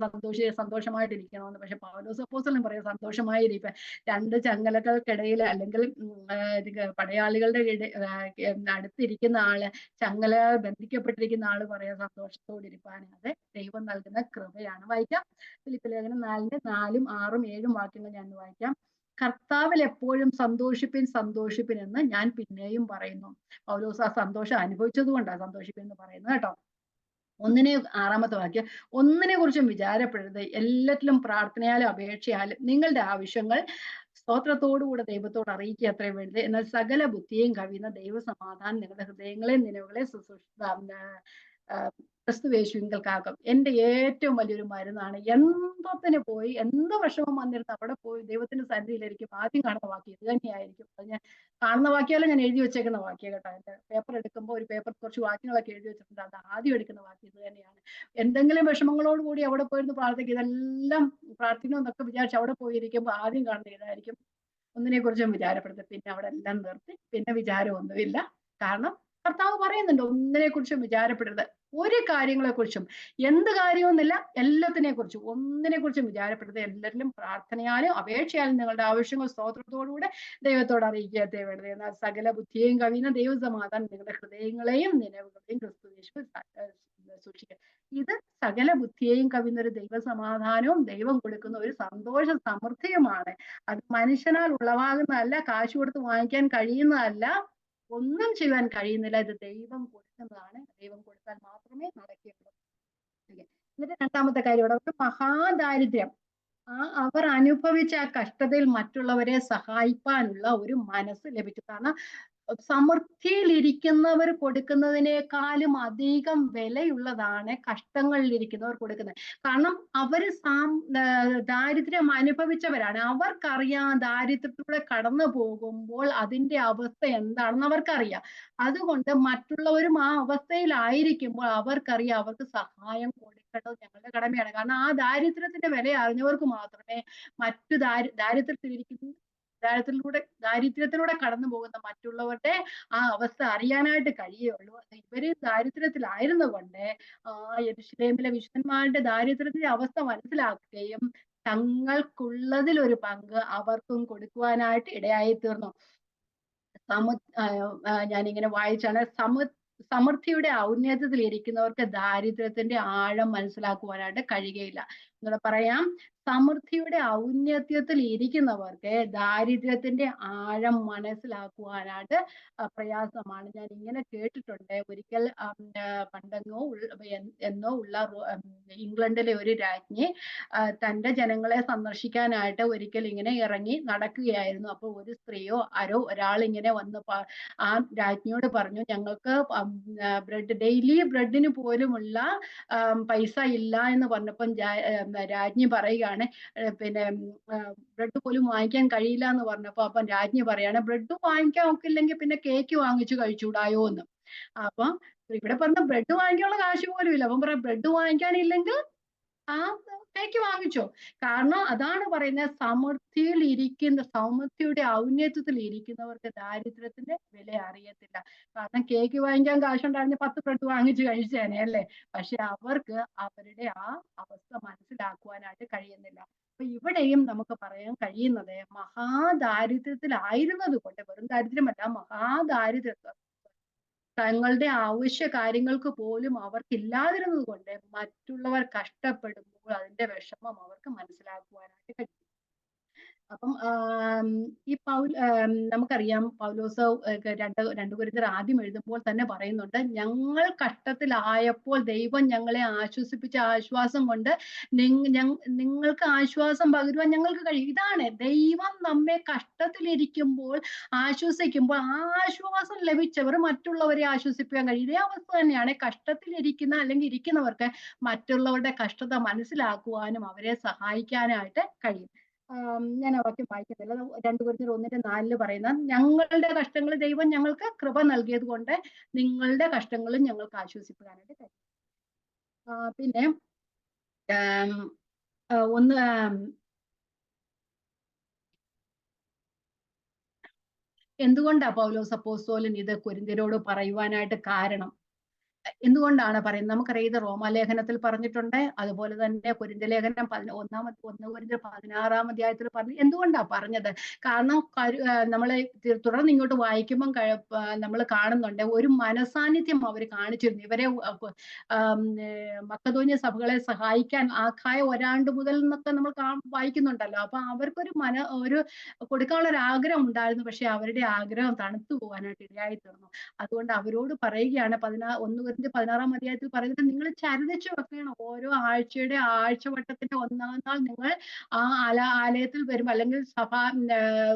സന്തോഷമായിട്ടിരിക്കണമെന്ന്. പക്ഷെ പൗലോസ് അപ്പോസ്തലൻ പറയാം സന്തോഷമായിരിക്കാൻ. രണ്ട് ചങ്ങലകൾക്കിടയിൽ അല്ലെങ്കിൽ പടയാളികളുടെ അടുത്തിരിക്കുന്ന ആള്, ചങ്ങല ബന്ധിക്കപ്പെട്ടിരിക്കുന്ന ആള് പറയാൻ സന്തോഷത്തോടിരിക്കാൻ. അത് ദൈവം നൽകുന്ന കൃപയാണ്. വായിക്കാം, ഫിലിപ്പി ലേഖനം 4-ന്റെ 4-ഉം 6-ഉം 7-ഉം വാക്യങ്ങൾ ഞാൻ വായിക്കാം. കർത്താവിൽ എപ്പോഴും സന്തോഷിപ്പിൻ എന്ന് ഞാൻ പിന്നെയും പറയുന്നു. പൗലോസ് ആ സന്തോഷം അനുഭവിച്ചത് കൊണ്ടാണ് സന്തോഷിപ്പിൻ എന്ന് പറയുന്നത് കേട്ടോ. 6-ാമത്തെ വാക്യം, ഒന്നിനെ കുറിച്ചും വിചാരപ്പെടരുത്, എല്ലാറ്റിലും പ്രാർത്ഥനയാലും അപേക്ഷയാലും നിങ്ങളുടെ ആവശ്യങ്ങൾ സ്തോത്രത്തോടുകൂടെ ദൈവത്തോട് അറിയിക്കുക അത്രയും വേണ്ടത്. എന്നാൽ സകല ബുദ്ധിയെയും കവിയുന്ന ദൈവസമാധാനം നിങ്ങളുടെ ഹൃദയങ്ങളെയും നിലവുകളെ ക്രിസ്തുവേശുവിങ്കൽക്കാക്കും. എൻ്റെ ഏറ്റവും വലിയൊരു മരുന്നാണ്. എന്തത്തിന് പോയി എന്ത് വിഷമം വന്നിരുന്നു അവിടെ പോയി ദൈവത്തിന്റെ സന്നിധിയിലായിരിക്കും ആദ്യം കാണുന്ന വാക്യം ഇത് തന്നെയായിരിക്കും. അത് ഞാൻ കാണുന്ന വാക്യമല്ല, ഞാൻ എഴുതി വെച്ചേക്കുന്ന വാക്യം കേട്ടോ. എൻ്റെ പേപ്പർ എടുക്കുമ്പോൾ ഒരു പേപ്പർ കുറച്ച് വാക്യങ്ങളൊക്കെ എഴുതി വെച്ചിട്ടുണ്ട്, അത് ആദ്യം എടുക്കുന്ന വാക്യം ഇത് തന്നെയാണ്. എന്തെങ്കിലും വിഷമങ്ങളോട് കൂടി അവിടെ പോയിരുന്നു പ്രാർത്ഥിക്കുക, ഇതെല്ലാം പ്രാർത്ഥിക്കണമെന്നൊക്കെ വിചാരിച്ച് അവിടെ പോയിരിക്കുമ്പോൾ ആദ്യം കാണുന്ന ഇതായിരിക്കും, ഒന്നിനെ കുറിച്ചും വിചാരപ്പെടുന്നത്. പിന്നെ അവിടെ എല്ലാം നിർത്തി, പിന്നെ വിചാരമൊന്നുമില്ല. കാരണം കർത്താവ് പറയുന്നുണ്ട്, ഒന്നിനെ കുറിച്ചും വിചാരപ്പെടരുത്, ഒരു കാര്യങ്ങളെ കുറിച്ചും. എന്ത് കാര്യമൊന്നുമില്ല, എല്ലാത്തിനെ കുറിച്ചും ഒന്നിനെ കുറിച്ചും വിചാരപ്പെടരുത്. എല്ലാത്തിലും പ്രാർത്ഥനയാലും അപേക്ഷയാലും നിങ്ങളുടെ ആവശ്യങ്ങൾ സ്തോത്രത്തോടുകൂടെ ദൈവത്തോട് അറിയിക്കുക വേണ്ടത്. എന്നാൽ സകല ബുദ്ധിയെയും കവിയുന്ന ദൈവസമാധാനം നിങ്ങളുടെ ഹൃദയങ്ങളെയും നിലവുകളെയും ക്രിസ്തുയേശുവിൽ സൂക്ഷിക്കുക. ഇത് സകല ബുദ്ധിയെയും കവിയുന്ന ഒരു ദൈവസമാധാനവും ദൈവം കൊടുക്കുന്ന ഒരു സന്തോഷ സമൃദ്ധിയുമാണ്. അത് മനുഷ്യനാൽ ഉളവാകുന്നതല്ല, കാശ് കൊടുത്ത് വാങ്ങിക്കാൻ കഴിയുന്നതല്ല, ഒന്നും ചെയ്യാൻ കഴിയുന്നില്ല. ഇത് ദൈവം കൊടുക്കുന്നതാണ്. ദൈവം കൊടുത്താൽ മാത്രമേ നടക്കുകയുള്ളൂ. എന്നിട്ട് രണ്ടാമത്തെ കാര്യം ഇവിടെ മഹാദാരിദ്ര്യം. അവർ അനുഭവിച്ച ആ കഷ്ടതയിൽ മറ്റുള്ളവരെ സഹായിക്കാനുള്ള ഒരു മനസ്സ് ലഭിച്ചു. കാരണം സമൃദ്ധിയിൽ ഇരിക്കുന്നവർ കൊടുക്കുന്നതിനേക്കാളും അധികം വിലയുള്ളതാണ് കഷ്ടങ്ങളിൽ ഇരിക്കുന്നവർ കൊടുക്കുന്നത്. കാരണം അവര് ദാരിദ്ര്യം അനുഭവിച്ചവരാണ്. അവർക്കറിയാം ദാരിദ്ര്യത്തിലൂടെ കടന്നു പോകുമ്പോൾ അതിന്റെ അവസ്ഥ എന്താണെന്ന് അവർക്കറിയാം. അതുകൊണ്ട് മറ്റുള്ളവരും ആ അവസ്ഥയിലായിരിക്കുമ്പോൾ അവർക്കറിയാം അവർക്ക് സഹായം കൊടുക്കേണ്ടത് ഞങ്ങളുടെ കടമയാണ്. കാരണം ആ ദാരിദ്ര്യത്തിന്റെ വില അറിഞ്ഞവർക്ക് മാത്രമേ മറ്റു ദാരിദ്ര്യത്തിലൂടെ കടന്നു പോകുന്ന മറ്റുള്ളവരുടെ ആ അവസ്ഥ അറിയാനായിട്ട് കഴിയുള്ളൂ. ഇവര് ദാരിദ്ര്യത്തിലായിരുന്നു കൊണ്ട് യെരൂശലേമിലെ വിശുദ്ധന്മാരുടെ ദാരിദ്ര്യത്തിന്റെ അവസ്ഥ മനസ്സിലാക്കുകയും തങ്ങൾക്കുള്ളതിൽ ഒരു പങ്ക് അവർക്കും കൊടുക്കുവാനായിട്ട് ഇടയായി തീർന്നു. ഞാനിങ്ങനെ വായിച്ചാണ്, സമൃദ്ധിയുടെ ഔന്നത്യത്തിൽ ഇരിക്കുന്നവർക്ക് ദാരിദ്ര്യത്തിന്റെ ആഴം മനസ്സിലാക്കുവാനായിട്ട് കഴിയുകയില്ല. എന്നൂടെ പറയാം, സമൃദ്ധിയുടെ ഔന്നത്യത്തിൽ ഇരിക്കുന്നവർക്ക് ദാരിദ്ര്യത്തിന്റെ ആഴം മനസ്സിലാക്കുവാനായിട്ട് പ്രയാസമാണ്. ഞാൻ ഇങ്ങനെ കേട്ടിട്ടുണ്ട്. ഒരിക്കൽ പണ്ടെങ്ങോ എന്നോ ഉള്ള ഇംഗ്ലണ്ടിലെ ഒരു രാജ്ഞി തന്റെ ജനങ്ങളെ സന്ദർശിക്കാനായിട്ട് ഒരിക്കൽ ഇങ്ങനെ ഇറങ്ങി നടക്കുകയായിരുന്നു. അപ്പൊ ഒരു സ്ത്രീയോ ആരോ ഒരാൾ ഇങ്ങനെ വന്ന് ആ രാജ്ഞിയോട് പറഞ്ഞു, ഞങ്ങൾക്ക് ഡെയിലി ബ്രെഡിന് പോലുമുള്ള പൈസ ഇല്ല എന്ന് പറഞ്ഞപ്പം രാജ്ഞി പറയുകയാണ്, പിന്നെ ബ്രെഡ് പോലും വാങ്ങിക്കാൻ കഴിയില്ല എന്ന് പറഞ്ഞപ്പോ അപ്പം രാജ്ഞി പറയാണ്, ബ്രെഡ് വാങ്ങിക്കാൻ ഒക്കില്ലെങ്കിൽ പിന്നെ കേക്ക് വാങ്ങിച്ചു കഴിച്ചുകൂടായോ എന്ന്. അപ്പൊ ഇവിടെ പറഞ്ഞ ബ്രെഡ് വാങ്ങിക്കാനുള്ള കാശ് പോലും ഇല്ല. അപ്പം പറയാം, ബ്രെഡ് വാങ്ങിക്കാനില്ലെങ്കിൽ ആ കേക്ക് വാങ്ങിച്ചോ. കാരണം അതാണ് പറയുന്നത്, സമൃദ്ധിയുടെ ഔന്നത്യത്തിൽ ഇരിക്കുന്നവർക്ക് ദാരിദ്ര്യത്തിന്റെ വില അറിയത്തില്ല. കാരണം കേക്ക് വാങ്ങിക്കാൻ കാശുണ്ടായിരുന്ന 10 ബ്രെഡ് വാങ്ങിച്ച് കഴിച്ചേനെ അല്ലേ. പക്ഷെ അവർക്ക് അവരുടെ ആ അവസ്ഥ മനസ്സിലാക്കുവാനായിട്ട് കഴിയുന്നില്ല. അപ്പൊ ഇവിടെയും നമുക്ക് പറയാൻ കഴിയുന്നത്, മഹാദാരിദ്ര്യത്തിലായിരുന്നത് കൊണ്ട്, വെറും ദാരിദ്ര്യമല്ല, മഹാദാരിദ്ര്യത്തെ തങ്ങളുടെ ആവശ്യ കാര്യങ്ങൾക്ക് പോലും അവർക്കില്ലാതിരുന്നത് കൊണ്ട് മറ്റുള്ളവർ കഷ്ടപ്പെടുമ്പോൾ അതിന്റെ വിഷമം അവർക്ക് മനസ്സിലാക്കുവാനായിട്ട് കഴിയും. അപ്പം ഈ നമുക്കറിയാം, പൗലോസ് രണ്ട് കൊരിന്ത്യർ ആദ്യം എഴുതുമ്പോൾ തന്നെ പറയുന്നുണ്ട്, ഞങ്ങൾ കഷ്ടത്തിലായപ്പോൾ ദൈവം ഞങ്ങളെ ആശ്വസിപ്പിച്ച ആശ്വാസം കൊണ്ട് നിങ്ങൾക്ക് ആശ്വാസം പകരുവാൻ ഞങ്ങൾക്ക് കഴിയും. ഇതാണ്, ദൈവം നമ്മെ കഷ്ടത്തിലിരിക്കുമ്പോൾ ആശ്വസിക്കുമ്പോൾ ആ ആശ്വാസം ലഭിച്ചവർ മറ്റുള്ളവരെ ആശ്വസിപ്പിക്കാൻ കഴിയും. ഇതേ അവസ്ഥ തന്നെയാണ് കഷ്ടത്തിലിരിക്കുന്ന അല്ലെങ്കിൽ ഇരിക്കുന്നവർക്ക് മറ്റുള്ളവരുടെ കഷ്ടത മനസ്സിലാക്കുവാനും അവരെ സഹായിക്കാനായിട്ട് കഴിയും. ഞാൻ ആ വാക്യം വായിക്കുന്നില്ല. 2 കൊരിന്ത്യർ 1:4 പറയുന്ന, ഞങ്ങളുടെ കഷ്ടങ്ങൾ ദൈവം ഞങ്ങൾക്ക് കൃപ നൽകിയത് കൊണ്ട് നിങ്ങളുടെ കഷ്ടങ്ങളും ഞങ്ങൾക്ക് ആശ്വസിപ്പിക്കാനായിട്ട് കഴിയും. പിന്നെ ഒന്ന് എന്തുകൊണ്ടാ പൗലോസ് അപ്പോസ്തലൻ ഇത് കൊരിന്ത്യരോട് പറയുവാനായിട്ട് കാരണം? എന്തുകൊണ്ടാണ് പറയുന്നത്? നമുക്കറിയാം, ഇത് റോമാലേഖനത്തിൽ പറഞ്ഞിട്ടുണ്ട്. അതുപോലെ തന്നെ കൊരിന്ത്യ ലേഖനം 1 കൊരിന്ത്യർ 16 അധ്യായത്തിൽ പറഞ്ഞു. എന്തുകൊണ്ടാ പറഞ്ഞത്? കാരണം നമ്മളെ തുടർന്ന് ഇങ്ങോട്ട് വായിക്കുമ്പം നമ്മൾ കാണുന്നുണ്ട്, ഒരു മനസാന്നിധ്യം അവർ കാണിച്ചിരുന്നു. ഇവരെ മക്കതോന്യ സഭകളെ സഹായിക്കാൻ ആഖായ ഒരാണ്ട് മുതൽ എന്നൊക്കെ നമ്മൾ വായിക്കുന്നുണ്ടല്ലോ. അപ്പൊ അവർക്കൊരു ഒരു കൊടുക്കാനുള്ള ഒരു ആഗ്രഹം ഉണ്ടായിരുന്നു. പക്ഷെ അവരുടെ ആഗ്രഹം തണുത്തു പോകാനായിട്ട് ഇടയായി തീർന്നു. അതുകൊണ്ട് അവരോട് പറയുകയാണ്, 1 കൊരിന്ത്യർ 16 അധ്യായത്തിൽ പറയുന്നത്, നിങ്ങൾ ചരിതിച്ചു വെക്കണം. ഓരോ ആഴ്ചയുടെ ആഴ്ചവട്ടത്തിന്റെ 1-ാം നാൾ നിങ്ങൾ ആ ആലയത്തിൽ വരുമ്പോൾ അല്ലെങ്കിൽ സഭ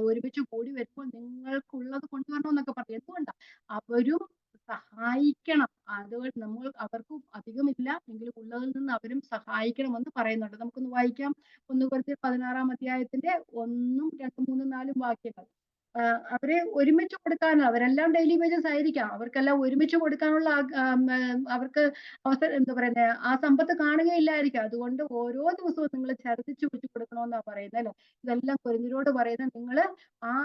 ഒരുമിച്ച് കൂടി വരുമ്പോൾ നിങ്ങൾക്കുള്ളത് കൊണ്ടുവരണമെന്നൊക്കെ പറഞ്ഞു. എന്തുകൊണ്ടാ? അവരും സഹായിക്കണം. അതുകൊണ്ട് അവർക്കും അധികമില്ല എങ്കിലും ഉള്ളതിൽ നിന്ന് അവരും സഹായിക്കണമെന്ന് പറയുന്നുണ്ട്. നമുക്കൊന്ന് വായിക്കാം. 1 കൊരിന്ത്യർ 16 അധ്യായത്തിന്റെ 1, 2, 3, 4 വാക്യങ്ങൾ. അവരെ ഒരുമിച്ച് കൊടുക്കാനുള്ള, അവരെല്ലാം ഡെയിലി വേജസ് ആയിരിക്കാം, അവർക്കെല്ലാം ഒരുമിച്ച് കൊടുക്കാനുള്ള അവർക്ക് അവസരം, എന്താ പറയുന്നത്, ആ സമ്പത്ത് കാണുകയില്ലായിരിക്കാം. അതുകൊണ്ട് ഓരോ ദിവസവും നിങ്ങൾ ഛർദ്ദിച്ചു വെച്ച് കൊടുക്കണമെന്നാ പറയുന്നത് അല്ലെ. ഇതെല്ലാം കൊരിന്ത്യരോട് പറയുന്നത്, നിങ്ങൾ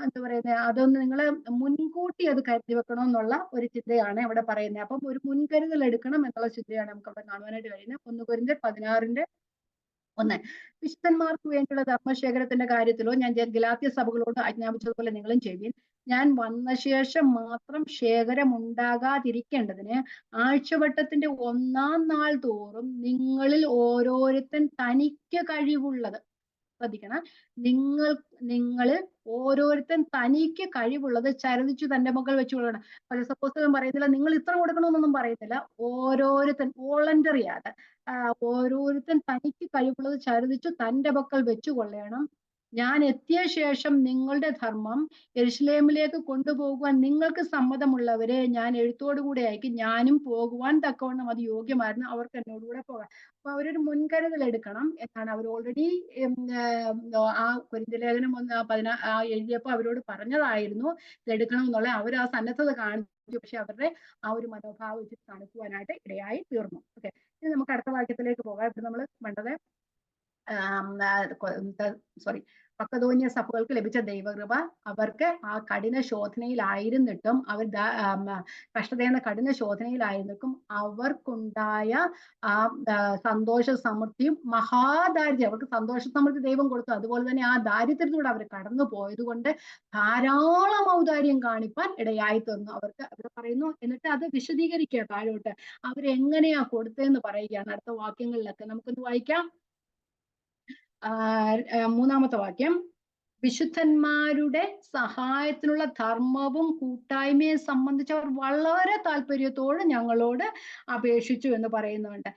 എന്താ പറയുന്നത്, അതൊന്ന് നിങ്ങൾ മുൻകൂട്ടി അത് കരുതി വെക്കണം എന്നുള്ള ഒരു ചിന്തയാണ് ഇവിടെ പറയുന്നത്. അപ്പം ഒരു മുൻകരുതൽ എടുക്കണം എന്നുള്ള ചിന്തയാണ് നമുക്ക് അവിടെ കാണുവാനായിട്ട് കഴിയുന്നത്. 1 കൊരിന്ത്യർ 16-1. വിശുദ്ധന്മാർക്ക് വേണ്ടിയുള്ള ധർമ്മശേഖരത്തിന്റെ കാര്യത്തിലോ ഞാൻ ഗലാത്യ സഭകളോട് ആജ്ഞാപിച്ചതുപോലെ നിങ്ങളും ചെയ്യുവിൻ. ഞാൻ വന്ന ശേഷം മാത്രം ശേഖരം ഉണ്ടാകാതിരിക്കേണ്ടതിന് ആഴ്ചവട്ടത്തിന്റെ 1-ാം നാൾ തോറും നിങ്ങളിൽ ഓരോരുത്തൻ തനിക്ക് കഴിവുള്ളത് ശ്രദ്ധിക്കണം. നിങ്ങൾ നിങ്ങളിൽ ഓരോരുത്തൻ തനിക്ക് കഴിവുള്ളത് ചരദിച്ചു തന്റെ മക്കൾ വെച്ചു കൊള്ളണം. പൗലോസ് പറയുന്നില്ല നിങ്ങൾ ഇത്ര കൊടുക്കണമെന്നൊന്നും പറയത്തില്ല. ഓരോരുത്തൻ വോളണ്ടറി ആണ്. ഓരോരുത്തൻ തനിക്ക് കഴിവുള്ളത് ചരദിച്ചു തന്റെ പക്കൽ വെച്ചു കൊള്ളണം. ഞാൻ എത്തിയ ശേഷം നിങ്ങളുടെ ധർമ്മം യെരൂശലേമിലേക്ക് കൊണ്ടുപോകുവാൻ നിങ്ങൾക്ക് സമ്മതമുള്ളവരെ ഞാൻ എഴുത്തോടുകൂടെ അയക്കും. ഞാനും പോകുവാൻ തക്കവണ്ണം അത് യോഗ്യമായിരുന്നു, അവർക്ക് എന്നോടുകൂടെ പോകാം. അപ്പൊ അവരൊരു മുൻകരുതൽ എടുക്കണം എന്നാണ്. അവർ ഓൾറെഡി ആ കൊരിന്ത്യർ ലേഖനം എഴുതിയപ്പോൾ അവരോട് പറഞ്ഞതായിരുന്നു ഇതെടുക്കണം എന്നുള്ള. അവർ ആ സന്നദ്ധത കാണിച്ചു, പക്ഷെ അവരുടെ ആ ഒരു മനോഭാവം വെച്ച് കാണിക്കുവാനായിട്ട് ഇടയായി തീർന്നു. ഓക്കെ, ഇനി നമുക്ക് അടുത്ത വാക്യത്തിലേക്ക് പോകാം. ഇവിടെ നമ്മൾ കണ്ടത് സോറി മക്കതോന്യ സഭകൾക്ക് ലഭിച്ച ദൈവകൃപ അവർക്ക് ആ കഠിന ശോധനയിലായിരുന്നിട്ടും, അവർ കഷ്ടതയെന്ന കഠിന ശോധനയിലായിരുന്നിട്ടും അവർക്കുണ്ടായ ആ സന്തോഷ സമൃദ്ധിയും മഹാദാരിദ്ര്യം, അവർക്ക് സന്തോഷ സമൃദ്ധി ദൈവം കൊടുത്തു. അതുപോലെ തന്നെ ആ ദാരിദ്ര്യത്തിലൂടെ അവർ കടന്നു പോയത് കൊണ്ട് ധാരാളം ഔദാര്യം കാണിപ്പാൻ ഇടയായി തീർന്നു അവർക്ക്. അവിടെ പറയുന്നു, എന്നിട്ട് അത് വിശദീകരിക്കുക താഴോട്ട് അവരെങ്ങനെയാ കൊടുത്തതെന്ന് പറയുകയാണ് അടുത്ത വാക്യങ്ങളിലൊക്കെ. നമുക്കൊന്ന് വായിക്കാം. മൂന്നാമത്തെ വാക്യം, വിശുദ്ധന്മാരുടെ സഹായത്തിനുള്ള ധർമ്മവും കൂട്ടായ്മയെ സംബന്ധിച്ച് അവർ വളരെ താല്പര്യത്തോട് ഞങ്ങളോട് അപേക്ഷിച്ചു എന്ന് പറയുന്നുണ്ട്.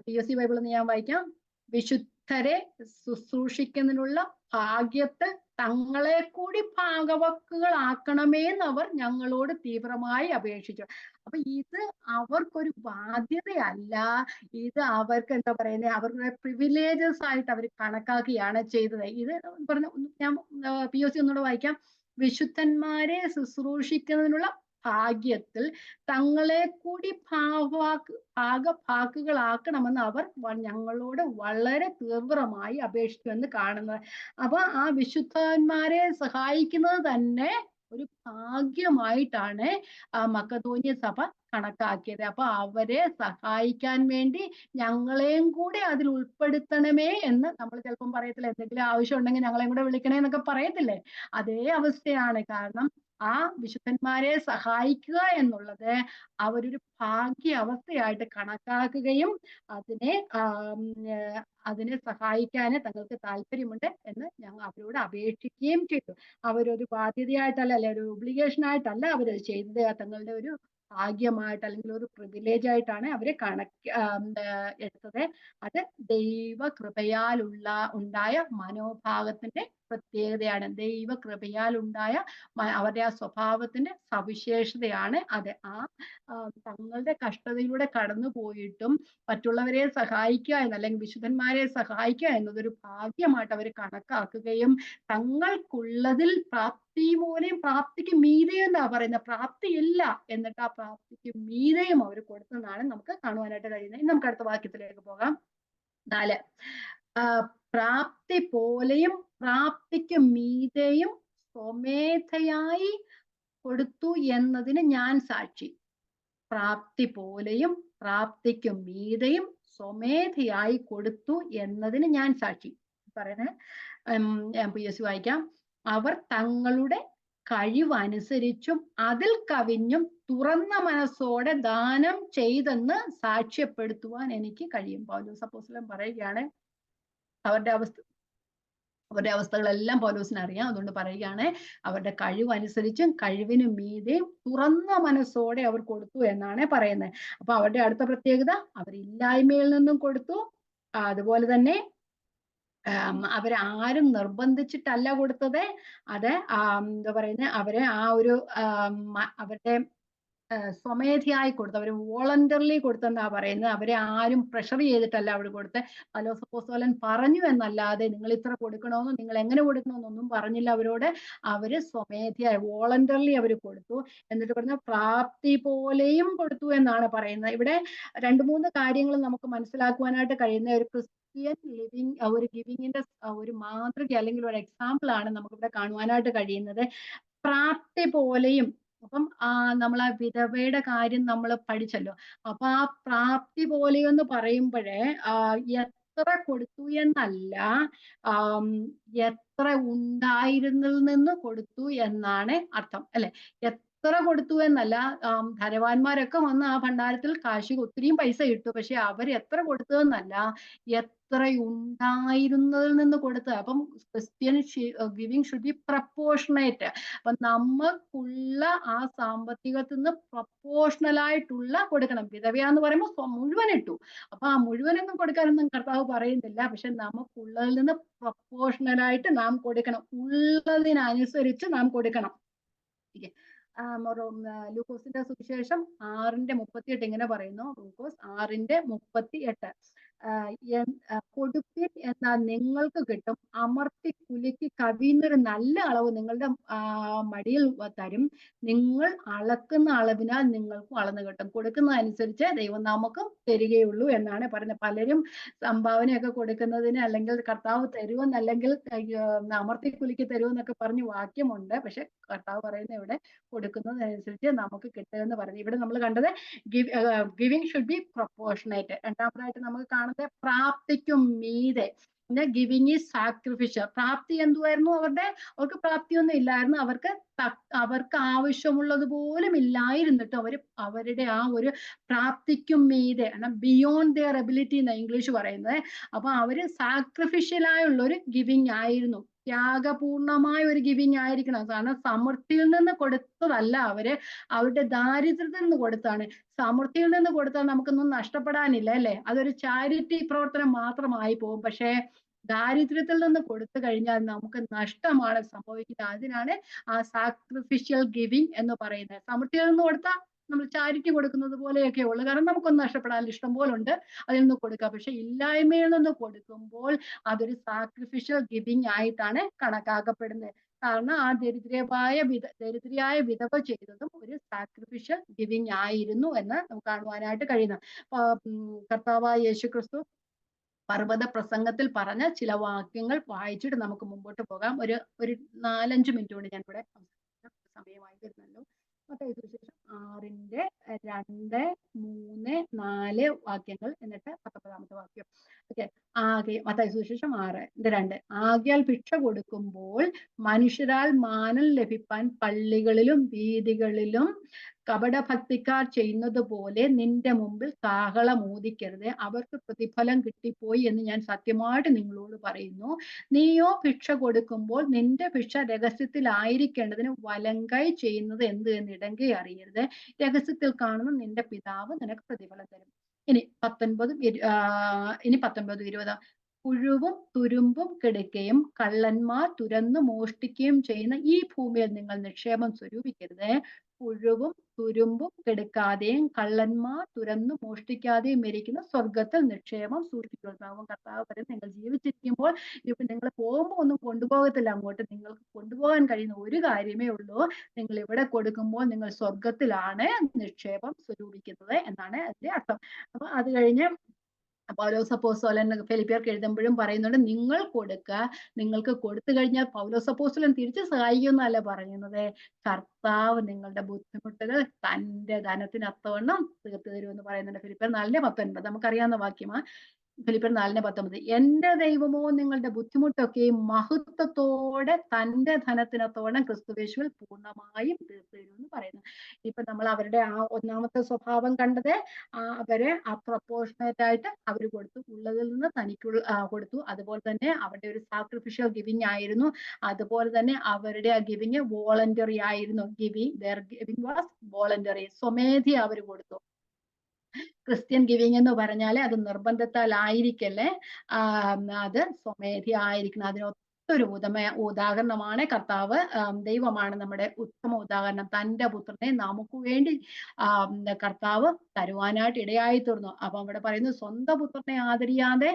PSC ബൈബിൾ എന്ന് ഞാൻ വായിക്കാം. വിശുദ്ധരെ ശുശ്രൂഷിക്കുന്നതിനുള്ള ഭാഗ്യത്തെ തങ്ങളെ കൂടി ഭാഗവക്കുകളാക്കണമേ എന്ന് അവർ ഞങ്ങളോട് തീവ്രമായി അപേക്ഷിച്ചു. അപ്പൊ ഇത് അവർക്കൊരു ബാധ്യതയല്ല, ഇത് അവർക്ക് എന്താ പറയുന്നത്, അവരുടെ പ്രിവിലേജസ് ആയിട്ട് അവർ കണക്കാക്കിയാണ് ചെയ്തത്. ഇത് പറഞ്ഞ ഞാൻ POC ഒന്നുകൂടെ വായിക്കാം. വിശുദ്ധന്മാരെ ശുശ്രൂഷിക്കുന്നതിനുള്ള ഭാഗ്യത്തിൽ തങ്ങളെ കൂടി ഭാഗഭാക്കുകളാക്കണമെന്ന് അവർ ഞങ്ങളോട് വളരെ തീവ്രമായി അപേക്ഷിച്ചു എന്ന് കാണുന്നത്. അപ്പൊ ആ വിശുദ്ധന്മാരെ സഹായിക്കുന്നത് തന്നെ ഒരു ഭാഗ്യമായിട്ടാണ് മക്കതോന്യ സഭ കണക്കാക്കിയത്. അപ്പൊ അവരെ സഹായിക്കാൻ വേണ്ടി ഞങ്ങളെയും കൂടെ അതിൽ ഉൾപ്പെടുത്തണമേ എന്ന് നമ്മൾ ചിലപ്പം പറയത്തില്ല, എന്തെങ്കിലും ആവശ്യം ഉണ്ടെങ്കിൽ ഞങ്ങളെയും കൂടെ വിളിക്കണേ എന്നൊക്കെ പറയത്തില്ലേ, അതേ അവസ്ഥയാണ്. കാരണം ആ വിശുദ്ധന്മാരെ സഹായിക്കുക എന്നുള്ളത് അവരൊരു ഭാഗ്യ അവസ്ഥയായിട്ട് കണക്കാക്കുകയും അതിനെ സഹായിക്കാന് തങ്ങൾക്ക് താല്പര്യമുണ്ട് എന്ന് ഞങ്ങൾ അവരോട് അപേക്ഷിക്കുകയും ചെയ്തു. അവരൊരു ബാധ്യതയായിട്ടല്ല, അല്ലെ ഒരു ഒബ്ലിഗേഷൻ ആയിട്ടല്ല അവരത് ചെയ്തത്, തങ്ങളുടെ ഒരു ഭാഗ്യമായിട്ട് അല്ലെങ്കിൽ ഒരു പ്രിവിലേജ് ആയിട്ടാണ് അവരെ എടുത്തത്. അത് ഉണ്ടായ മനോഭാവത്തിന്റെ പ്രത്യേകതയാണ്. ദൈവകൃപയാൽ ഉണ്ടായ അവരുടെ ആ സ്വഭാവത്തിന്റെ സവിശേഷതയാണ് അത്. തങ്ങളുടെ കഷ്ടതയിലൂടെ കടന്നു പോയിട്ടും മറ്റുള്ളവരെ സഹായിക്കുക അല്ലെങ്കിൽ വിശുദ്ധന്മാരെ സഹായിക്കുക എന്നതൊരു ഭാഗ്യമായിട്ട് അവർ കണക്കാക്കുകയും തങ്ങൾക്കുള്ളതിൽ പ്രാപ്തി മൂലം പ്രാപ്തിക്ക് മീതെ എന്നാ പറയുന്നത്, പ്രാപ്തിയില്ല എന്നിട്ട് ആ പ്രാപ്തിക്ക് മീതെയും അവർ കൊടുത്തതാണ് നമുക്ക് കാണുവാനായിട്ട് കഴിയുന്നത്. ഇനി നമുക്ക് അടുത്ത വാക്യത്തിലേക്ക് പോകാം. 4, പ്രാപ്തി പോലെയും പ്രാപ്തിക്ക് മീതെയും സ്വമേധയായി കൊടുത്തു എന്നതിന് ഞാൻ സാക്ഷി. പ്രാപ്തി പോലെയും പ്രാപ്തിക്ക് മീതെയും സ്വമേധയായി കൊടുത്തു എന്നതിന് ഞാൻ സാക്ഷി. പറയുന്നത് PSC വായിക്കാം. അവർ തങ്ങളുടെ കഴിവനുസരിച്ചും അതിൽ കവിഞ്ഞും തുറന്ന മനസ്സോടെ ദാനം ചെയ്തെന്ന് സാക്ഷ്യപ്പെടുത്തുവാൻ എനിക്ക് കഴിയും. പൗലോസ് അപ്പോസ്തലൻ പറയുകയാണ്, അവരുടെ അവസ്ഥകളെല്ലാം പൗലോസിന് അറിയാം. അതുകൊണ്ട് പറയുകയാണ്, അവരുടെ കഴിവനുസരിച്ചും കഴിവിന് മീതെയും തുറന്ന മനസ്സോടെ അവർ കൊടുത്തു എന്നാണ് പറയുന്നത്. അപ്പൊ അവരുടെ അടുത്ത പ്രത്യേകത, അവരില്ലായ്മയിൽ നിന്നും കൊടുത്തു. അതുപോലെ തന്നെ അവരാരും നിർബന്ധിച്ചിട്ടല്ല കൊടുത്തത്. അത് എന്താ പറയുന്നത്, അവരെ ആ ഒരു അവരുടെ സ്വമേധയായി കൊടുത്തു, അവർ വോളണ്ടറിലി കൊടുത്തെന്നാ പറയുന്നത്. അവരെ ആരും പ്രഷർ ചെയ്തിട്ടല്ല അവർ കൊടുത്ത്. പൗലോസ് അപ്പോസ്തലൻ പറഞ്ഞു എന്നല്ലാതെ നിങ്ങൾ ഇത്ര കൊടുക്കണമെന്നോ നിങ്ങൾ എങ്ങനെ കൊടുക്കണമെന്നൊന്നും പറഞ്ഞില്ല അവരോട്. അവര് സ്വമേധയായി വോളണ്ടറിലി അവർ കൊടുത്തു. എന്നിട്ട് പറഞ്ഞ പ്രാപ്തി പോലെയും കൊടുത്തു എന്നാണ് പറയുന്നത്. ഇവിടെ 2-3 കാര്യങ്ങൾ നമുക്ക് മനസ്സിലാക്കുവാനായിട്ട് കഴിയുന്ന ഒരു ക്രിസ്ത്യൻ ലിവിങ്, ഒരു ഗിവിങ്ങിന്റെ ഒരു മാതൃക അല്ലെങ്കിൽ ഒരു എക്സാമ്പിൾ ആണ് നമുക്കിവിടെ കാണുവാനായിട്ട് കഴിയുന്നത്. പ്രാപ്തി പോലെയും, അപ്പം നമ്മൾ ആ വിധവയുടെ കാര്യം നമ്മൾ പഠിച്ചല്ലോ. അപ്പൊ ആ പ്രാപ്തി പോലെയെന്ന് പറയുമ്പോഴേ എത്ര കൊടുത്തു എന്നല്ല, എത്ര ഉണ്ടായിരുന്നതിൽ നിന്ന് കൊടുത്തു എന്നാണ് അർത്ഥം, അല്ലെ? എത്ര കൊടുത്തു എന്നല്ല, ധനവാന്മാരൊക്കെ വന്ന് ആ ഭണ്ഡാരത്തിൽ ഒത്തിരിയും പൈസ ഇട്ടു. പക്ഷെ അവർ എത്ര കൊടുത്തു എന്നല്ല, എത്ര ഉണ്ടായിരുന്നതിൽ നിന്ന് കൊടുത്ത്. അപ്പം Christian giving should be proportionate. അപ്പൊ നമുക്കുള്ള ആ സാമ്പത്തികത്തിൽ നിന്ന് പ്രപ്പോർഷണൽ ആയിട്ടുള്ള കൊടുക്കണം. വിധവയാന്ന് പറയുമ്പോൾ മുഴുവൻ ഇട്ടു. അപ്പൊ ആ മുഴുവനൊന്നും കൊടുക്കാനൊന്നും കർത്താവ് പറയുന്നില്ല. പക്ഷെ നമുക്കുള്ളതിൽ നിന്ന് പ്രപ്പോർഷണൽ ആയിട്ട് നാം കൊടുക്കണം. ഉള്ളതിനനുസരിച്ച് നാം കൊടുക്കണം. ലൂക്കോസിന്റെ സുവിശേഷം 6:38 ഇങ്ങനെ പറയുന്നു. ലൂക്കോസ് 6:38, കൊടുപ്പിൻ എന്നാൽ നിങ്ങൾക്ക് കിട്ടും, അമർത്തി കുലുക്കി കവിയുന്നൊരു നല്ല അളവ് നിങ്ങളുടെ മടിയിൽ തരും, നിങ്ങൾ അളക്കുന്ന അളവിനാൽ നിങ്ങൾക്കും അളന്ന് കിട്ടും. കൊടുക്കുന്നതനുസരിച്ച് ദൈവം നമുക്കും തരികയുള്ളൂ എന്നാണ് പറയുന്നത്. പലരും സംഭാവനയൊക്കെ കൊടുക്കുന്നതിന് അല്ലെങ്കിൽ കർത്താവ് തരുമെന്നല്ലെങ്കിൽ അമർത്തി കുലുക്കി തരുമെന്നൊക്കെ പറഞ്ഞ് വാക്യമുണ്ട്. പക്ഷെ കർത്താവ് പറയുന്ന ഇവിടെ കൊടുക്കുന്നതനുസരിച്ച് നമുക്ക് കിട്ടുമെന്ന് പറഞ്ഞു. ഇവിടെ നമ്മൾ കണ്ടത് ഗിവിംഗ് ഷുഡ് ബി പ്രൊപ്പോർഷണേറ്റ്. രണ്ടാമതായിട്ട് നമുക്ക് കാണുന്നത് പ്രാപ്തിക്കും മീതെ. പിന്നെ ഗിവിംഗ് ഈസ് സാക്രിഫിഷ്യൽ. പ്രാപ്തി എന്തുവായിരുന്നു? അവർക്ക് പ്രാപ്തിയൊന്നും ഇല്ലായിരുന്നു. അവർക്ക് ആവശ്യമുള്ളത് പോലും ഇല്ലായിരുന്നിട്ട് അവരുടെ ആ ഒരു പ്രാപ്തിക്കും മീതെ, ബിയോണ്ട് ദിയർ എബിലിറ്റി എന്ന ഇംഗ്ലീഷ് പറയുന്നത്. അപ്പൊ അവര് സാക്രിഫിഷ്യൽ ആയുള്ള ഒരു ഗിവിംഗ് ആയിരുന്നു. ത്യാഗപൂർണമായ ഒരു ഗിവിംഗ് ആയിരിക്കണം. കാരണം സമൃദ്ധിയിൽ നിന്ന് കൊടുത്തതല്ല, അവരുടെ ദാരിദ്ര്യത്തിൽ നിന്ന് കൊടുത്താണ്. സമൃദ്ധിയിൽ നിന്ന് കൊടുത്താൽ നമുക്കൊന്നും നഷ്ടപ്പെടാനില്ല, അല്ലെ? അതൊരു ചാരിറ്റി പ്രവർത്തനം മാത്രമായി പോകും. പക്ഷേ ദാരിദ്ര്യത്തിൽ നിന്ന് കൊടുത്തു കഴിഞ്ഞാൽ നമുക്ക് നഷ്ടമാണ് സംഭവിക്കുന്നത്. അതിനാണ് ആ സാക്രിഫിഷ്യൽ ഗിവിംഗ് എന്ന് പറയുന്നത്. സമൃദ്ധിയിൽ നിന്ന് കൊടുത്താൽ നമ്മൾ ചാരിറ്റി കൊടുക്കുന്നത് പോലെയൊക്കെ ഉള്ളു. കാരണം നമുക്കൊന്നും നഷ്ടപ്പെടാൻ ഇഷ്ടം പോലെ ഉണ്ട്, അതിൽ നിന്ന് കൊടുക്കുക. പക്ഷെ ഇല്ലായ്മയിൽ നിന്ന് കൊടുക്കുമ്പോൾ അതൊരു സാക്രിഫിഷ്യൽ ഗിവിംഗ് ആയിട്ടാണ് കണക്കാക്കപ്പെടുന്നത്. കാരണം ആ ദരിദ്രയായ വിധവ ചെയ്തതും ഒരു സാക്രിഫിഷ്യൽ ഗിവിംഗ് ആയിരുന്നു എന്ന് നമുക്ക് കാണുവാനായിട്ട് കഴിയുന്നു. കർത്താവായ യേശുക്രിസ്തു പർവ്വത പ്രസംഗത്തിൽ പറഞ്ഞ ചില വാക്യങ്ങൾ വായിച്ചിട്ട് നമുക്ക് മുമ്പോട്ട് പോകാം. ഒരു 4-5 മിനിറ്റ് കൊണ്ട് ഞാൻ ഇവിടെ സമയമായി വരുന്നല്ലോ. മത്തായി സുവിശേഷം 6:2, 3, 4 വാക്യങ്ങൾ, എന്നിട്ട് 19-ാമത്തെ വാക്യം. ഓക്കെ. മത്തായി സുവിശേഷം 6:2. ആകയാൽ ഭിക്ഷ കൊടുക്കുമ്പോൾ മനുഷ്യരാൽ മാനം ലഭിപ്പാൻ പള്ളികളിലും വീഥികളിലും കപടഭക്തിക്കാർ ചെയ്യുന്നത് പോലെ നിന്റെ മുമ്പിൽ കാഹളം ഊതിക്കരുത്, അവർക്ക് പ്രതിഫലം കിട്ടിപ്പോയി എന്ന് ഞാൻ സത്യമായിട്ട് നിങ്ങളോട് പറയുന്നു. നീയോ ഭിക്ഷ കൊടുക്കുമ്പോൾ നിന്റെ ഭിക്ഷ രഹസ്യത്തിലായിരിക്കേണ്ടതിന് വലങ്കൈ ചെയ്യുന്നത് എന്ത് എന്ന് ഇടങ്കൈ അറിയരുത്. രഹസ്യത്തിൽ കാണുന്ന നിന്റെ പിതാവ് നിനക്ക് പ്രതിഫലം തരും. ഇനി 19-20. പുഴുവും തുരുമ്പും കെടുക്കുകയും കള്ളന്മാർ തുരന്നു മോഷ്ടിക്കുകയും ചെയ്യുന്ന ഈ ഭൂമിയിൽ നിങ്ങൾ നിക്ഷേപം സ്വരൂപിക്കരുത്. പുഴുവും തുരുമ്പും കെടുക്കാതെയും കള്ളന്മാർ തുരന്നു മോഷ്ടിക്കാതെയും ഇരിക്കുന്ന സ്വർഗത്തിൽ നിക്ഷേപം സൂക്ഷിക്കുന്നു. കർത്താവ് പറയും, നിങ്ങൾ ജീവിച്ചിരിക്കുമ്പോൾ നിങ്ങൾ പോകുമ്പോൾ ഒന്നും കൊണ്ടുപോകത്തില്ല അങ്ങോട്ട്. നിങ്ങൾക്ക് കൊണ്ടുപോകാൻ കഴിയുന്ന ഒരു കാര്യമേ ഉള്ളൂ, നിങ്ങൾ ഇവിടെ കൊടുക്കുമ്പോൾ നിങ്ങൾ സ്വർഗത്തിലാണ് നിക്ഷേപം സ്വരൂപിക്കുന്നത് എന്നാണ് അതിന്റെ അർത്ഥം. അപ്പൊ അത് കഴിഞ്ഞ് പൗലോസ് അപ്പോസ്തലൻ ഫിലിപ്പിയർക്ക് എഴുതുമ്പോഴും പറയുന്നുണ്ട്, നിങ്ങൾ കൊടുക്കുക, നിങ്ങൾക്ക് കൊടുത്തു കഴിഞ്ഞാൽ പൗലോസ് അപ്പോസ്തലൻ തിരിച്ച് സഹായിക്കുമെന്നല്ല പറയുന്നത്, കർത്താവ് നിങ്ങളുടെ ബുദ്ധിമുട്ടുകൾ തന്റെ ധനത്തിനൊത്തവണ്ണം തീർത്തു തരുമെന്ന് പറയുന്നുണ്ട്. ഫിലിപ്പിയർ 4:19 നമുക്കറിയാവുന്ന വാക്യമാ. ഫിലിപ്പിയർ 4:19, എന്റെ ദൈവമോ നിങ്ങളുടെ ബുദ്ധിമുട്ടൊക്കെയും മഹത്വത്തോടെ തന്റെ ധനത്തിനൊത്തവണ്ണം ക്രിസ്തുയേശുവിൽ പൂർണ്ണമായും തീർത്തു തരുമെന്ന് പറയുന്നു. ഇപ്പൊ നമ്മൾ അവരുടെ ആ ഒന്നാമത്തെ സ്വഭാവം കണ്ടത്, അവരെ പ്രൊപ്പോർഷണേറ്റ് ആയിട്ട് അവർ കൊടുത്തു, ഉള്ളതിൽ നിന്ന് തനിക്കുള്ള കൊടുത്തു. അതുപോലെ തന്നെ അവരുടെ ഒരു സാക്രിഫിഷ്യൽ ഗിവിംഗ് ആയിരുന്നു. അതുപോലെ തന്നെ അവരുടെ ആ ഗിവിംഗ് വോളണ്ടറി ആയിരുന്നു. ഗിവിംഗ് വാസ് വോളണ്ടറി, സ്വമേധി അവർ കൊടുത്തു. ക്രിസ്ത്യൻ ഗിവിംഗ് എന്ന് പറഞ്ഞാൽ അത് നിർബന്ധത്താൽ ആയിരിക്കല്ലേ, അത് സ്വമേധി ആയിരിക്കണം. അതിനൊത്തൊരു ഉദാഹരണമാണ് കർത്താവ്. ദൈവമാണ് നമ്മുടെ ഉത്തമ ഉദാഹരണം. തന്റെ പുത്രനെ നമുക്ക് വേണ്ടി കർത്താവ് തരുവാനായിട്ട് ഇടയായി തീർന്നു. അപ്പൊ അവിടെ പറയുന്നു, സ്വന്തം പുത്രനെ ആദരിയാതെ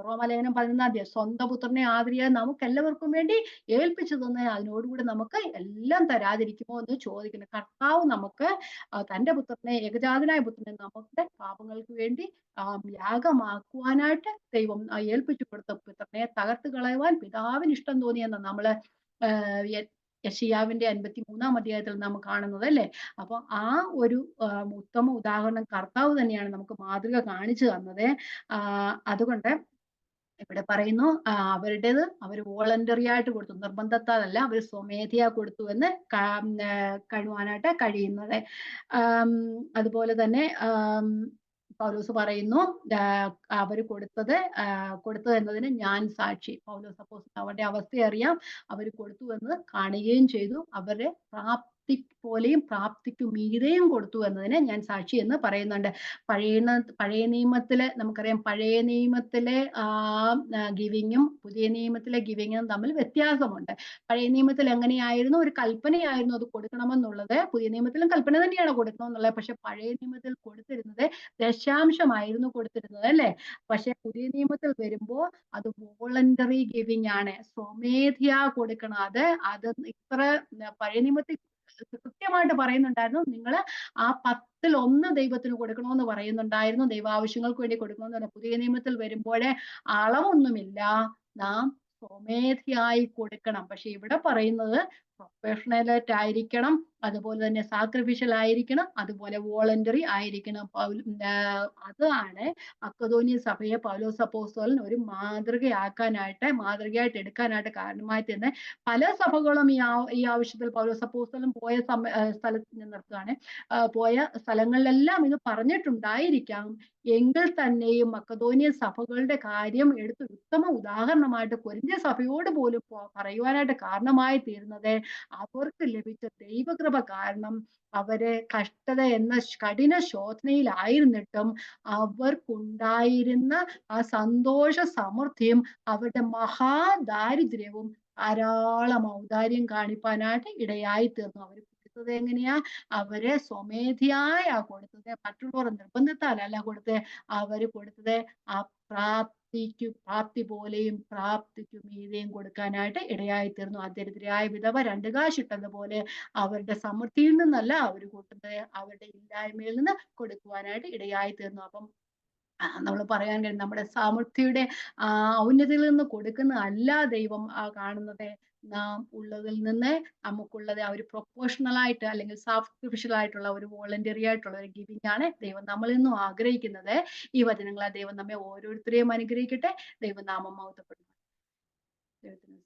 റോമാലേഖനം 11-ാം, സ്വന്തം പുത്രനെ ആദരിയാതെ നമുക്കെല്ലാവർക്കും വേണ്ടി ഏൽപ്പിച്ചു തന്നെ അതിനോടുകൂടി നമുക്ക് എല്ലാം തരാതിരിക്കുമോ എന്ന് ചോദിക്കുന്നു. കർത്താവ് നമുക്ക് തന്റെ പുത്രനെ, ഏകജാതനായ പുത്രനെ നമ്മുടെ പാപങ്ങൾക്ക് വേണ്ടി യാഗമാക്കുവാനായിട്ട് ദൈവം ഏൽപ്പിച്ചു കൊടുത്ത പുത്രനെ തകർത്ത് കളയുവാൻ പിതാവിന് ഇഷ്ടം തോന്നിയെന്ന് നമ്മള് യെശയ്യാവിന്റെ 53-ാം അധ്യായത്തിൽ നാം കാണുന്നത്, അല്ലേ? അപ്പൊ ആ ഒരു ഉത്തമ ഉദാഹരണം കർത്താവ് തന്നെയാണ് നമുക്ക് മാതൃക കാണിച്ചു തന്നത്. അതുകൊണ്ട് ഇവിടെ പറയുന്നു അവരുടേത് അവർ വോളണ്ടറി ആയിട്ട് കൊടുത്തു, നിർബന്ധത്താലല്ല, അവർ സ്വമേധയാ കൊടുത്തു എന്ന് കാണുവാനായിട്ട് കഴിയുന്നത്. അതുപോലെ തന്നെ പൗലോസ് പറയുന്നു അവർ കൊടുത്തത് എന്നതിന് ഞാൻ സാക്ഷി. പൗലോസ് അപ്പോസ്തലൻ അവരുടെ അവസ്ഥ അറിയാം, അവർ കൊടുത്തു എന്ന് കാണുകയും ചെയ്തു. അവരെ പോലെയും പ്രാപ്തിക്കു മീതെയും കൊടുത്തു എന്നതിന് ഞാൻ സാക്ഷി എന്ന് പറയുന്നുണ്ട്. പഴയ നിയമത്തില് നമുക്കറിയാം, പഴയ നിയമത്തിലെ ഗിവിങ്ങും പുതിയ നിയമത്തിലെ ഗിവിങ്ങും തമ്മിൽ വ്യത്യാസമുണ്ട്. പഴയ നിയമത്തിൽ എങ്ങനെയായിരുന്നു? ഒരു കൽപ്പനയായിരുന്നു അത് കൊടുക്കണമെന്നുള്ളത്. പുതിയ നിയമത്തിലും കൽപ്പന തന്നെയാണ് കൊടുക്കണമെന്നുള്ളത്. പക്ഷെ പഴയ നിയമത്തിൽ കൊടുത്തിരുന്നത് ദശാംശമായിരുന്നു കൊടുത്തിരുന്നത്, അല്ലെ? പക്ഷെ പുതിയ നിയമത്തിൽ വരുമ്പോ അത് വോളണ്ടറി ഗിവിങ് ആണ്, സ്വമേധയാ കൊടുക്കണം. അത് ഇത്ര പഴയ നിയമത്തിൽ കൃത്യമായിട്ട് പറയുന്നുണ്ടായിരുന്നു, നിങ്ങൾ ആ 10-1 ദൈവത്തിന് കൊടുക്കണമെന്ന് പറയുന്നുണ്ടായിരുന്നു, ദൈവാവശ്യങ്ങൾക്ക് വേണ്ടി കൊടുക്കണമെന്ന്. പുതിയ നിയമത്തിൽ വരുമ്പോഴേ അളവൊന്നുമില്ല, നാം സ്വമേധയായി കൊടുക്കണം. പക്ഷെ ഇവിടെ പറയുന്നത് പ്രൊഫഷണലായിട്ട് ആയിരിക്കണം, അതുപോലെ തന്നെ സാക്രിഫിഷ്യൽ ആയിരിക്കണം, അതുപോലെ വോളണ്ടറി ആയിരിക്കണം. അതാണ് മക്കെദോന്യ സഭയെ പൗലോസ് അപ്പോസ്തലൻ ഒരു മാതൃകയായിട്ട് എടുക്കാനായിട്ട് കാരണമായി തന്നെ. പല സഭകളും ഈ ആവശ്യത്തിൽ പൗലോസ് അപ്പോസ്തലൻ പോയ സ്ഥലത്ത് നിർത്തുകയാണ്, പോയ സ്ഥലങ്ങളിലെല്ലാം ഇത് പറഞ്ഞിട്ടുണ്ടായിരിക്കാം. എങ്കിൽ തന്നെയും മക്കെദോന്യ സഭകളുടെ കാര്യം എടുത്ത് ഉത്തമ ഉദാഹരണമായിട്ട് കൊരിന്ത്യ സഭയോട് പോലും പറയുവാനായിട്ട് കാരണമായി തീരുന്നത് അവർക്ക് ലഭിച്ച ദൈവകൃപ കാരണം. അവര് കഷ്ടത എന്ന കഠിന ശോധനയിലായിരുന്നിട്ടും അവർക്കുണ്ടായിരുന്ന ആ സന്തോഷ സമൃദ്ധിയും അവരുടെ മഹാദാരിദ്ര്യവും ധാരാളം ഔദാര്യം കാണിപ്പാനായിട്ട് ഇടയായി തീർന്നു. അവർ കൊടുത്തത് എങ്ങനെയാ? അവര് സ്വമേധയാ കൊടുത്തത്, മറ്റുള്ളവർ നിർബന്ധത്താലല്ല കൊടുത്തത്. അവര് കൊടുത്തത് ആ പ്രാപ്തി പോലെയും പ്രാപ്തിക്കു മീതെയും കൊടുക്കാനായിട്ട് ഇടയായി തീർന്നു. ദരിദ്രയായ വിധവ 2 കാശിട്ടതുപോലെ അവരുടെ സമൃദ്ധിയിൽ നിന്നല്ല അവർ കൂട്ടുന്നത്, അവരുടെ ഇല്ലായ്മയിൽ നിന്ന് കൊടുക്കുവാനായിട്ട് ഇടയായി തീർന്നു. അപ്പം നമ്മൾ പറയാൻ കഴിയും, നമ്മുടെ സമൃദ്ധിയുടെ ഔന്നതിയിൽ നിന്ന് കൊടുക്കുന്നതല്ല ദൈവം കാണുന്നത്. നാം ഉള്ളതിൽ നിന്ന് നമുക്കുള്ളത് ഒരു പ്രൊപ്പോർഷണൽ ആയിട്ട് അല്ലെങ്കിൽ സാക്രിഫിഷ്യൽ ആയിട്ടുള്ള ഒരു വോളണ്ടറി ആയിട്ടുള്ള ഒരു ഗിവിംഗ് ആണ് ദൈവം നമ്മളിൽ നിന്നും ആഗ്രഹിക്കുന്നത്. ഈ വചനങ്ങളാൽ ദൈവം നമ്മെ ഓരോരുത്തരെയും അനുഗ്രഹിക്കട്ടെ. ദൈവനാമം മഹത്വപ്പെടുന്നു. ദൈവത്തിന്